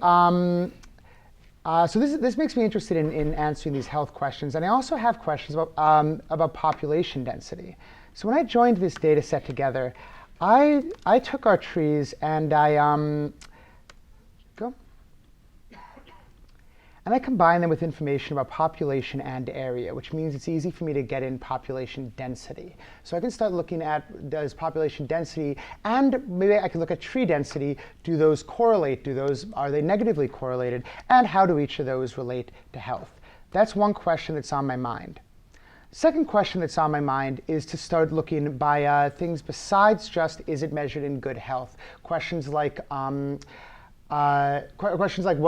this makes me interested in answering these health questions. And I also have questions about population density. So when I joined this data set together, I took our trees and I combined them with information about population and area, which means it's easy for me to get in population density. So I can start looking at, does population density, and maybe I can look at tree density, do those correlate, are they negatively correlated, and how do each of those relate to health? That's one question that's on my mind. Second question that's on my mind is to start looking by things besides just, is it measured in good health? Questions like what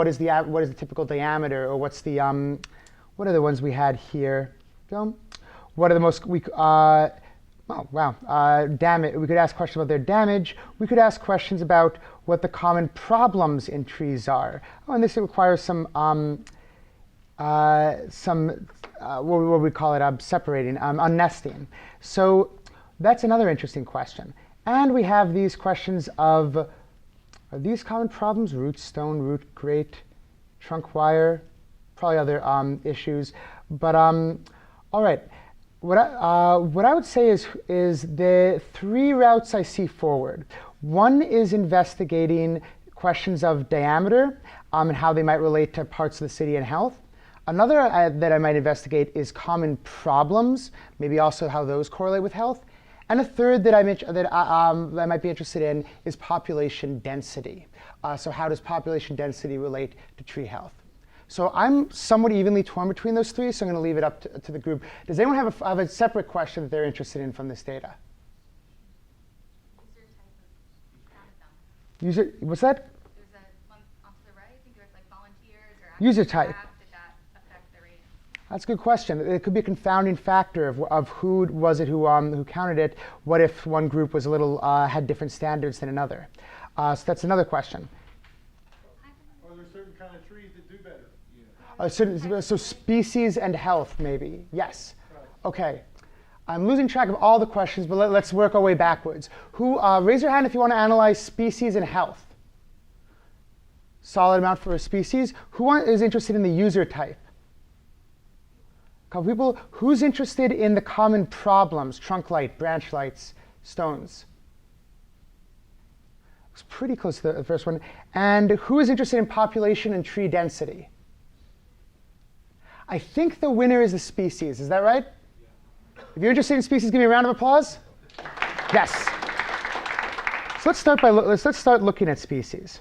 is the typical diameter, or what's the what are the ones we had here? What are the most damage? We could ask questions about their damage. We could ask questions about what the common problems in trees are. Oh, and this requires some what we call it, separating, unnesting. So that's another interesting question. And we have these questions of, are these common problems, root stone, root grate, trunk wire, probably other issues. But all right, what I would say is the 3 routes I see forward. One is investigating questions of diameter and how they might relate to parts of the city and health. Another that I might investigate is common problems, maybe also how those correlate with health. And a third that I might be interested in is population density. So how does population density relate to tree health? So I'm somewhat evenly torn between those 3, so I'm going to leave it up to the group. Does anyone have a separate question that they're interested in from this data? User, what's that? There's a one off to the right. I think there's like volunteers or user type. Did that affect the rating? That's a good question. It could be a confounding factor of who was it who counted it. What if one group was a little had different standards than another? So that's another question. Are there certain kind of trees that do better? So species and health, maybe. Yes. OK. I'm losing track of all the questions, but let's work our way backwards. Raise your hand if you want to analyze species and health. Solid amount for a species. Who is interested in the user type? A couple people. Who's interested in the common problems? Trunk light, branch lights, stones. Looks pretty close to the first one. And who is interested in population and tree density? I think the winner is the species. Is that right? If you're interested in species, give me a round of applause. Yes. So let's start looking at species.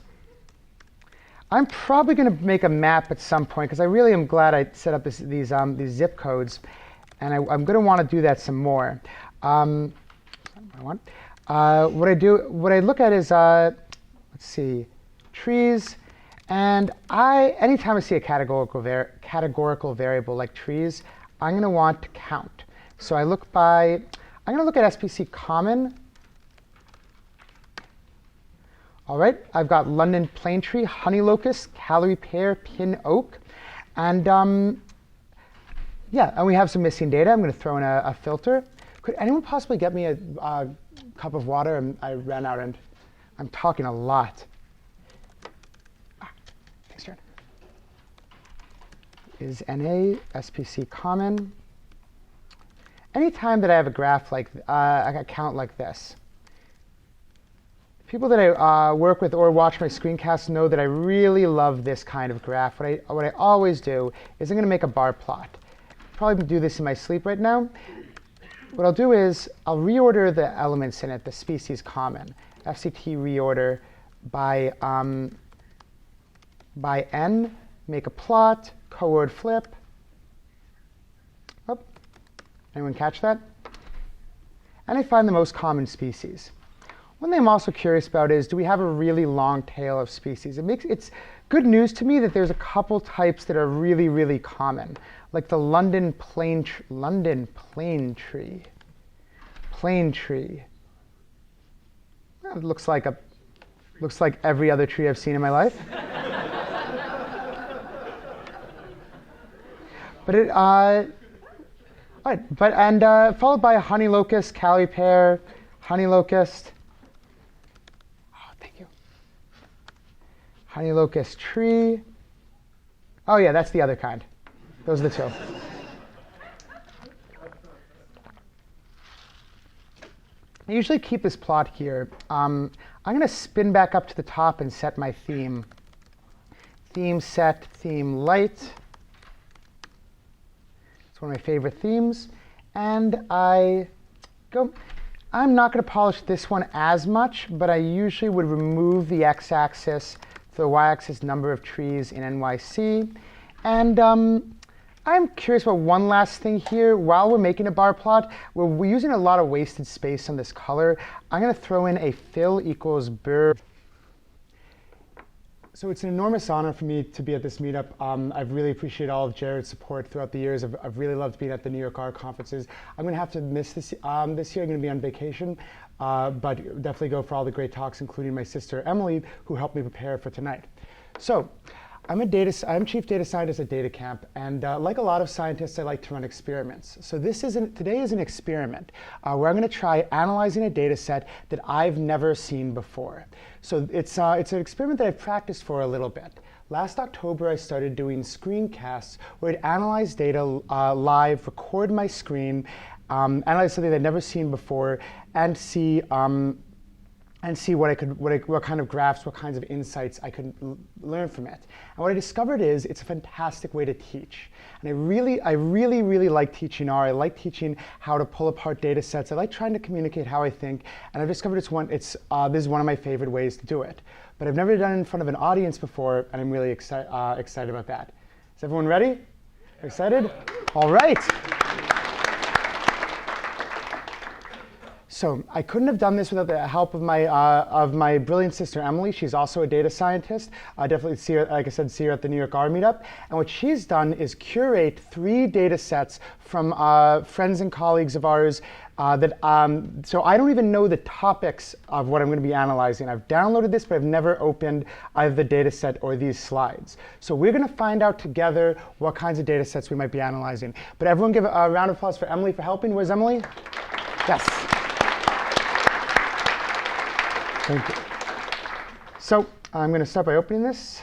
I'm probably going to make a map at some point because I really am glad I set up these zip codes, and I'm going to want to do that some more. What I look at is let's see, trees, and anytime I see a categorical variable like trees, I'm going to want to count. So I'm going to look at SPC common. All right, I've got London plane tree, honey locust, Callery pear, pin oak. And and we have some missing data. I'm going to throw in a filter. Could anyone possibly get me a cup of water? I ran out and I'm talking a lot. Thanks, Jared. Is NA, SPC common. Anytime that I have a graph like a count like this, people that I work with or watch my screencasts know that I really love this kind of graph. What I always do is I'm going to make a bar plot. Probably do this in my sleep right now. What I'll do is I'll reorder the elements in it, the species common. FCT reorder by n, make a plot, coord flip. Oh, anyone catch that? And I find the most common species. One thing I'm also curious about is, do we have a really long tail of species? It's good news to me that there's a couple types that are really, really common, like the London plane tree. Plane tree. It looks like every other tree I've seen in my life. But followed by a honey locust, Callery pear, honey locust. Honey locust tree. Oh yeah, that's the other kind. Those are the two. I usually keep this plot here. I'm going to spin back up to the top and set my theme. Theme set, theme light. It's one of my favorite themes. And I'm not going to polish this one as much, but I usually would remove the x-axis, the y-axis number of trees in NYC. And I'm curious about one last thing here. While we're making a bar plot, we're using a lot of wasted space on this color. I'm going to throw in a fill equals blur. So it's an enormous honor for me to be at this meetup. I've really appreciated all of Jared's support throughout the years. I've really loved being at the New York Art Conferences. I'm going to have to miss this year. I'm going to be on vacation. But definitely go for all the great talks, including my sister Emily, who helped me prepare for tonight. So I'm chief data scientist at DataCamp, and like a lot of scientists, I like to run experiments. So today is an experiment where I'm going to try analyzing a data set that I've never seen before. So it's an experiment that I've practiced for a little bit. Last October, I started doing screencasts where I'd analyze data live, record my screen, analyze something I'd never seen before, and see what kind of graphs, what kinds of insights I could learn from it. And what I discovered is it's a fantastic way to teach. And I really like teaching R. I like teaching how to pull apart data sets. I like trying to communicate how I think. And I've discovered this is one of my favorite ways to do it. But I've never done it in front of an audience before, and I'm really excited about that. Is everyone ready? Excited? All right. So I couldn't have done this without the help of my brilliant sister Emily. She's also a data scientist. I definitely see her, like I said, see her at the New York R meetup. And what she's done is curate 3 data sets from friends and colleagues of ours so I don't even know the topics of what I'm going to be analyzing. I've downloaded this, but I've never opened either the data set or these slides. So we're going to find out together what kinds of data sets we might be analyzing. But everyone give a round of applause for Emily for helping. Where's Emily? Yes. Thank you. So I'm going to start by opening this.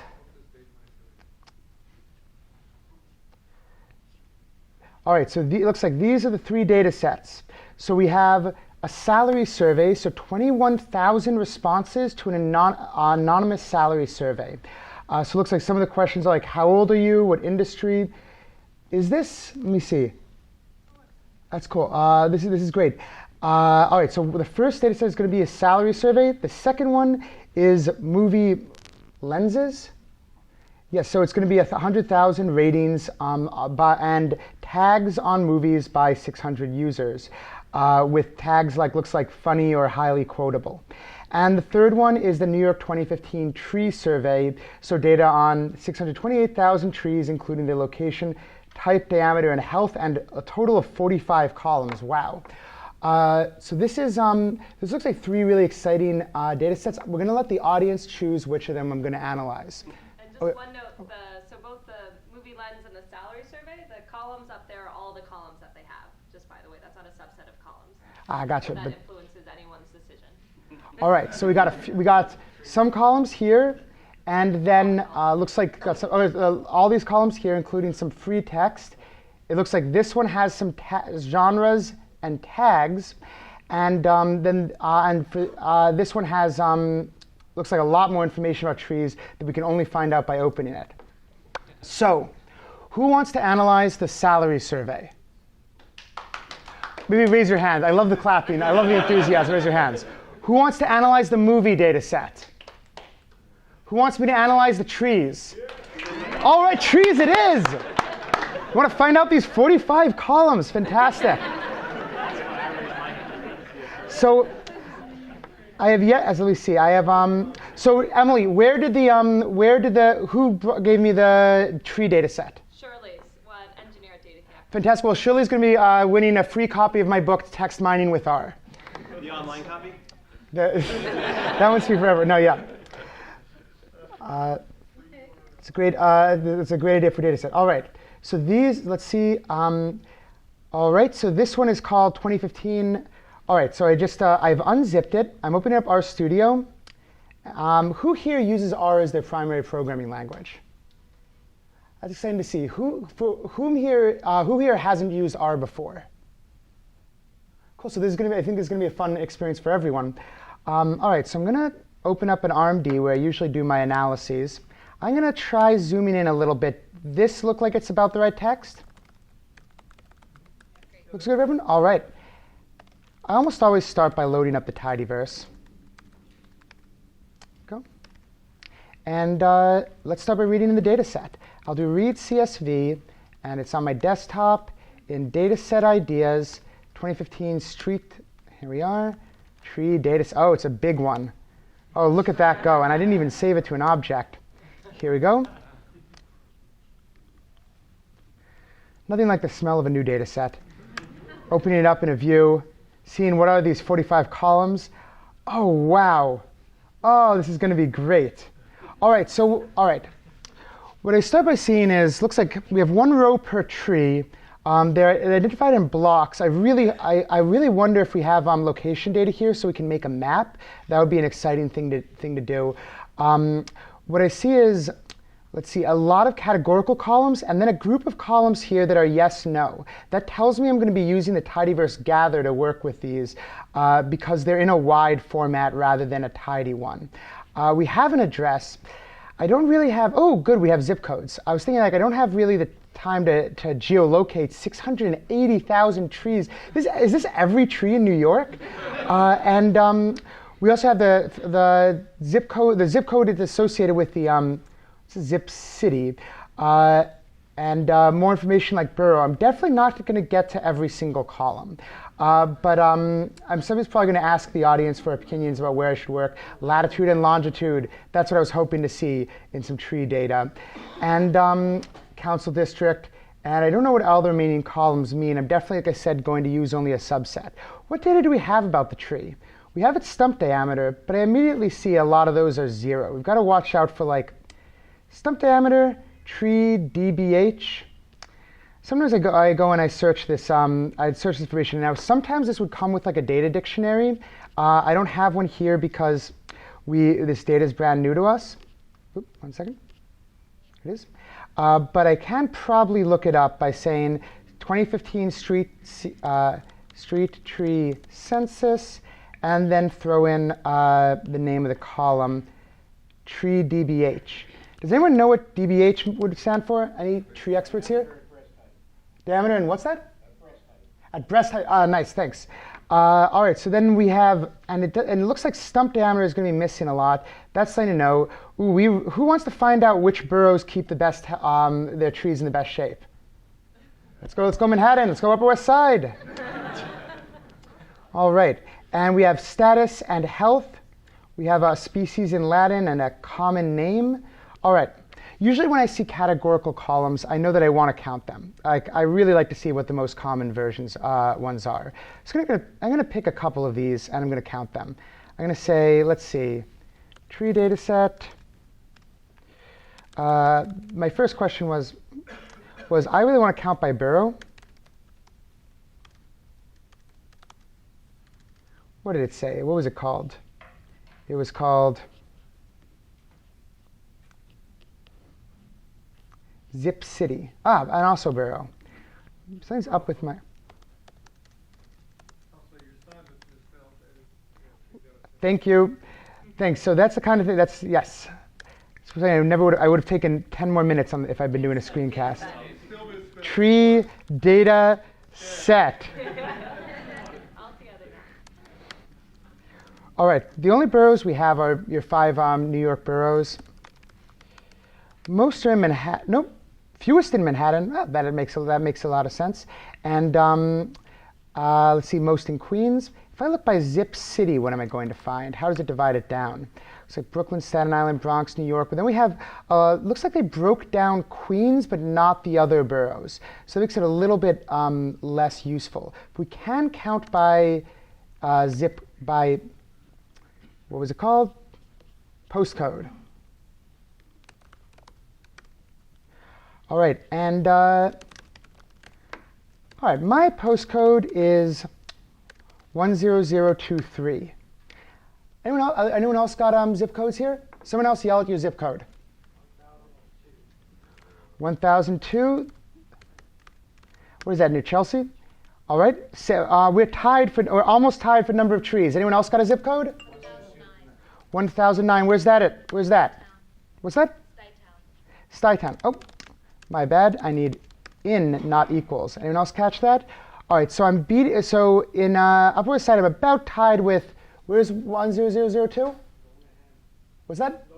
All right, so it looks like these are the 3 data sets. So we have a salary survey, so 21,000 responses to an anonymous salary survey. So it looks like some of the questions are like, how old are you? What industry? Is this, let me see. That's cool. This is great. All right, so the first data set is going to be a salary survey. The second one is movie lenses. Yes, so it's going to be 100,000 ratings and tags on movies by 600 users with tags looks like funny or highly quotable. And the third one is the New York 2015 tree survey. So data on 628,000 trees, including their location, type, diameter, and health, and a total of 45 columns. Wow. So this looks like 3 really exciting data sets. We're going to let the audience choose which of them I'm going to analyze. And just one note, so both the movie lens and the salary survey, the columns up there are all the columns that they have. Just by the way, that's not a subset of columns. Gotcha. So that influences anyone's decision. All right, so we got some columns here, and then looks like got some, all these columns here, including some free text. It looks like this one has some genres and tags, and this one has looks like a lot more information about trees that we can only find out by opening it. So, who wants to analyze the salary survey? Maybe raise your hand. I love the clapping. I love the enthusiasm. Raise your hands. Who wants to analyze the movie data set? Who wants me to analyze the trees? All right, trees it is. You want to find out these 45 columns? Fantastic. So I have let me see. I have so Emily, who gave me the tree data set? Shirley's engineer at DataCamp. Fantastic. Well, Shirley's going to be winning a free copy of my book, Text Mining with R. The online copy? That one's free forever. No, yeah. It's a great idea for data set. All right. So these, let's see. All right. So this one is called 2015. All right, so I've unzipped it. I'm opening up RStudio. Who here uses R as their primary programming language? That's exciting to see. Who here hasn't used R before? Cool. So I think this is going to be a fun experience for everyone. All right, so I'm going to open up an RMD where I usually do my analyses. I'm going to try zooming in a little bit. This look like it's about the right text? Looks good, everyone? All right. I almost always start by loading up the tidyverse. Go. And let's start by reading in the data set. I'll do read CSV, and it's on my desktop in dataset ideas, 2015 street, here we are, tree data, oh, it's a big one. Oh, look at that go, and I didn't even save it to an object. Here we go. Nothing like the smell of a new data set. Opening it up in a view, seeing what are these 45 columns. Oh, wow. Oh, this is going to be great. All right, what I start by seeing is, looks like we have one row per tree. They're identified in blocks. I really wonder if we have location data here so we can make a map. That would be an exciting thing to do. What I see is, let's see, a lot of categorical columns and then a group of columns here that are yes, no. That tells me I'm going to be using the tidyverse gather to work with these because they're in a wide format rather than a tidy one. We have an address. I don't really have, oh good, we have zip codes. I was thinking like I don't have really the time to geolocate 680,000 trees. Is this every tree in New York? We also have the zip code. The zip code is associated with the zip city, and more information like borough. I'm definitely not going to get to every single column, but somebody's probably going to ask the audience for opinions about where I should work. Latitude and longitude. That's what I was hoping to see in some tree data, and council district. And I don't know what all the remaining columns mean. I'm definitely, like I said, going to use only a subset. What data do we have about the tree? We have its stump diameter, but I immediately see a lot of those are 0. We've got to watch out for like stump diameter, tree, dBH. Sometimes I go and I search this. I'd search this information. Now, sometimes this would come with like a data dictionary. I don't have one here because this data is brand new to us. Oop, 1 second. It is. But I can probably look it up by saying 2015 street tree census, and then throw in the name of the column, tree dBH. Does anyone know what dBH would stand for? Any tree experts here? Diameter and what's that? At breast height. Nice, thanks. All right, so then we have, and it looks like stump diameter is going to be missing a lot. That's something to know. Ooh, who wants to find out which boroughs keep the best, their trees in the best shape? Let's go Manhattan. Let's go Upper West Side. All right, and we have status and health. We have a species in Latin and a common name. All right. Usually when I see categorical columns, I know that I want to count them. I really like to see what the most common ones are. So I'm going to pick a couple of these, and I'm going to count them. I'm going to say, let's see, tree data set. My first question was I really want to count by borough. What did it say? What was it called? It was called Zip City. And also borough. Something's up with my... Thank you. Thanks. So that's the kind of thing. That's yes. I would have taken 10 more minutes if I'd been doing a screencast. Tree data set. All right. The only boroughs we have are your 5 New York boroughs. Most are in Manhattan. Nope. Fewest in Manhattan. That makes a lot of sense. And let's see, most in Queens. If I look by zip city, what am I going to find? How does it divide it down? Looks like Brooklyn, Staten Island, Bronx, New York. But then we have, looks like they broke down Queens, but not the other boroughs. So it makes it a little bit less useful. But we can count by by, what was it called? Postcode. All right, and all right, my postcode is 10023. Anyone else got zip codes here? Someone else yell at your zip code. 1002. What is that, New Chelsea? All right, so we're almost tied for number of trees. Anyone else got a zip code? 1009. Where's that? Where's that? What's that? Stuytown. Oh. My bad. I need in, not equals. Anyone else catch that? All right. So I'm So in Upper West Side, I'm about tied with. Where's 10002? What's that?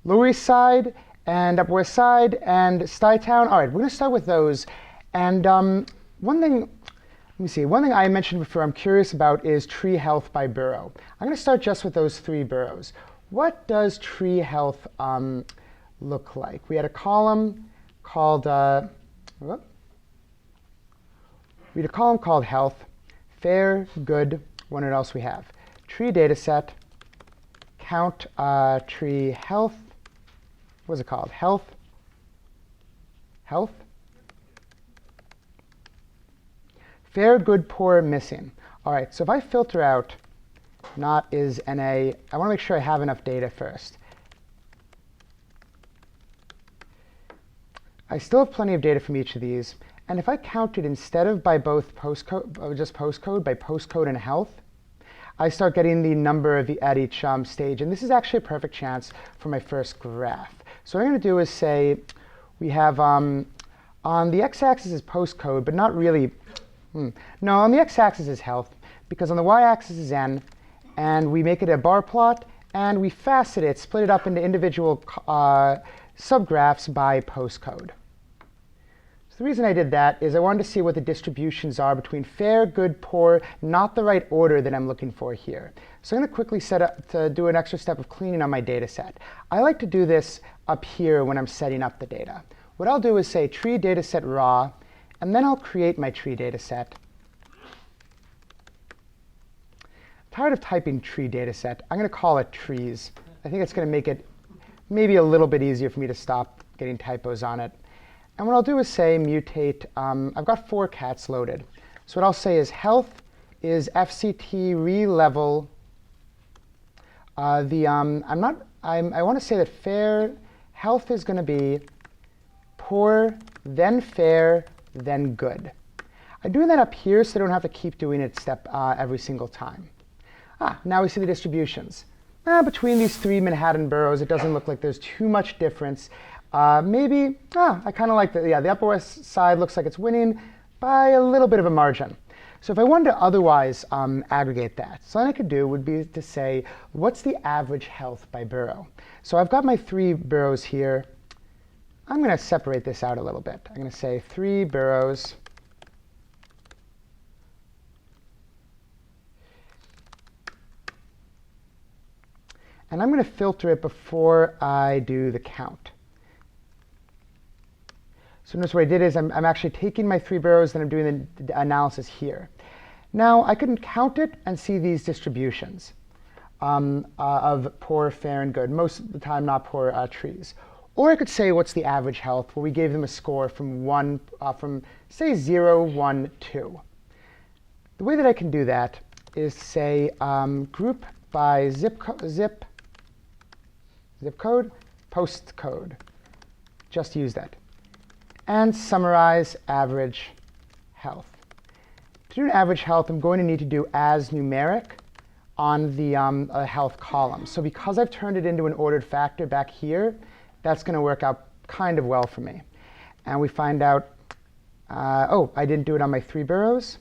Lower East Side and Upper West Side and Stuytown. All right. We're going to start with those. And one thing. Let me see. One thing I mentioned before I'm curious about is tree health by borough. I'm going to start just with those 3 boroughs. What does tree health look like? We had a column called health, fair, good. What else we have? Tree data set, count tree health. What was it called? Health, Health. Fair, good, poor, missing. All right, so if I filter out not is NA, I want to make sure I have enough data first. I still have plenty of data from each of these. And if I counted instead of by both postcode, just postcode, by postcode and health, I start getting the number at each stage. And this is actually a perfect chance for my first graph. So what I'm going to do is say we have on the x-axis is postcode, but not really. No, on the x-axis is health, because on the y-axis is n. And we make it a bar plot, and we facet it, split it up into individual subgraphs by postcode. So the reason I did that is I wanted to see what the distributions are between fair, good, poor, not the right order that I'm looking for here. So I'm going to quickly set up to do an extra step of cleaning on my data set. I like to do this up here when I'm setting up the data. What I'll do is say tree dataset raw, and then I'll create my tree dataset. Tired of typing tree dataset. I'm going to call it trees. I think it's going to make it maybe a little bit easier for me to stop getting typos on it. And what I'll do is say mutate. I've got 4 cats loaded. So what I'll say is health is FCT relevel. I want to say that fair health is going to be poor, then fair, then good. I'm doing that up here so I don't have to keep doing it every single time. Now we see the distributions. Between these 3 Manhattan boroughs, it doesn't look like there's too much difference. I kind of like the Upper West Side looks like it's winning by a little bit of a margin. So if I wanted to otherwise aggregate that, something I could do would be to say, what's the average health by borough? So I've got my 3 boroughs here. I'm going to separate this out a little bit. I'm going to say 3 boroughs. And I'm going to filter it before I do the count. So notice what I did is I'm actually taking my 3 boroughs and I'm doing the analysis here. Now I can count it and see these distributions of poor, fair, and good. Most of the time not poor trees. Or I could say what's the average health, where we gave them a score from say 0, 1, 2. The way that I can do that is say group by zip code, postcode. Just use that. And summarize average health. To do an average health, I'm going to need to do as numeric on the health column. So because I've turned it into an ordered factor back here, that's going to work out kind of well for me. And we find out, I didn't do it on my 3 boroughs,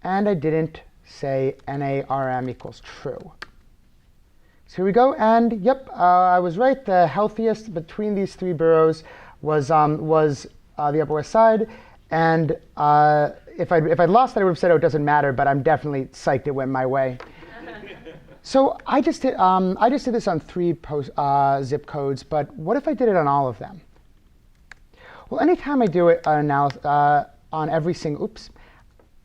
and I didn't say NARM equals true. So here we go, and yep, I was right. The healthiest between these 3 boroughs was the Upper West Side, and if I'd lost that, I would have said, oh, it doesn't matter, but I'm definitely psyched it went my way. So I just did this on 3 zip codes, but what if I did it on all of them? Well, anytime I do it on every single,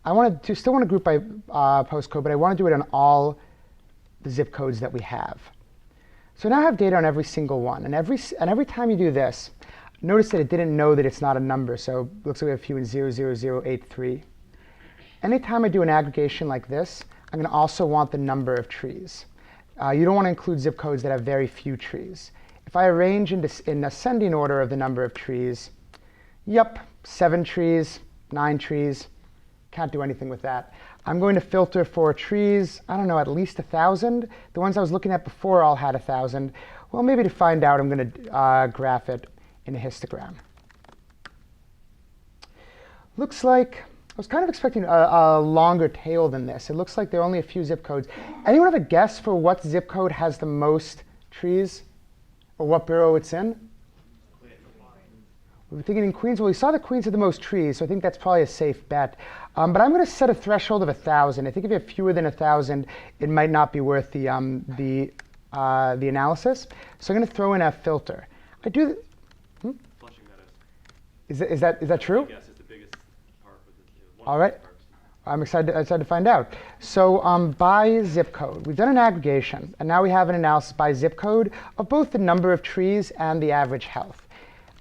I still want to group by postcode, but I want to do it on all the zip codes that we have. So now I have data on every single one, and every time you do this, notice that it didn't know that it's not a number, so it looks like we have a few in 00083. Anytime I do an aggregation like this, I'm going to also want the number of trees. You don't want to include zip codes that have very few trees. If I arrange in ascending order of the number of trees, yep, 7 trees, 9 trees, can't do anything with that. I'm going to filter for trees, I don't know, at least 1,000. The ones I was looking at before all had 1,000. Well, maybe to find out, I'm going to graph it in a histogram. Looks like, I was kind of expecting a longer tail than this. It looks like there are only a few zip codes. Anyone have a guess for what zip code has the most trees? Or what borough it's in? We were thinking in Queens. Well, we saw that Queens had the most trees, so I think that's probably a safe bet. But I'm going to set a threshold of 1,000. I think if you have fewer than 1,000, it might not be worth the analysis. So I'm going to throw in a filter. I do. Flushing meadows. Is that true? Yes, it's the biggest park with the All right. I'm excited to find out. So by zip code, we've done an aggregation, and now we have an analysis by zip code of both the number of trees and the average health.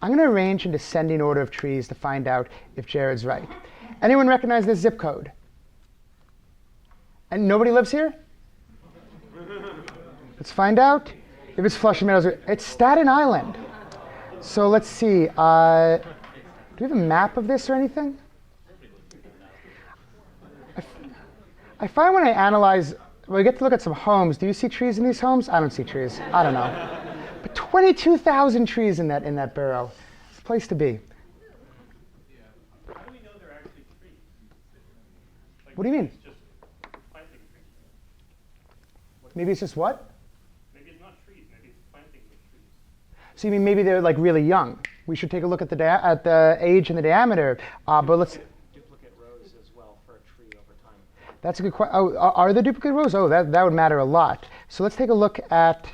I'm going to arrange in descending order of trees to find out if Jared's right. Anyone recognize this zip code? And nobody lives here? Let's find out. If it's Flushing Meadows, it's Staten Island. So let's see. Do we have a map of this or anything? I find when I analyze, when we get to look at some homes, do you see trees in these homes? I don't see trees. I don't know. But 22,000 trees in that borough. It's a place to be. How do we know they're actually trees? Like, What do you mean? It's just planting trees. Maybe it's just what? Maybe it's not trees. Maybe it's planting with trees. So you mean maybe they're like really young? We should take a look at the age and the diameter. But let's. Duplicate rows as well for a tree over time. That's a good question. Oh, are there duplicate rows? Oh, that would matter a lot. So let's take a look at.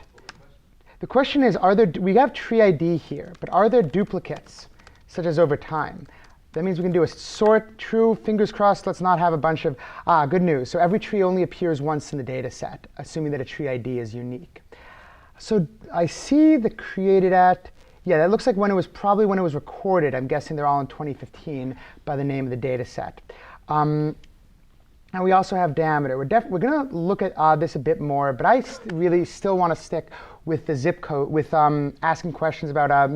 The question is, we have tree ID here, but are there duplicates, such as over time? That means we can do a sort true, fingers crossed, let's not have a bunch of, good news. So every tree only appears once in the data set, assuming that a tree ID is unique. So I see the created at, yeah, that looks like probably when it was recorded. I'm guessing they're all in 2015 by the name of the data set. And we also have diameter. We're going to look at this a bit more, but I really still want to stick with the zip code, with asking questions about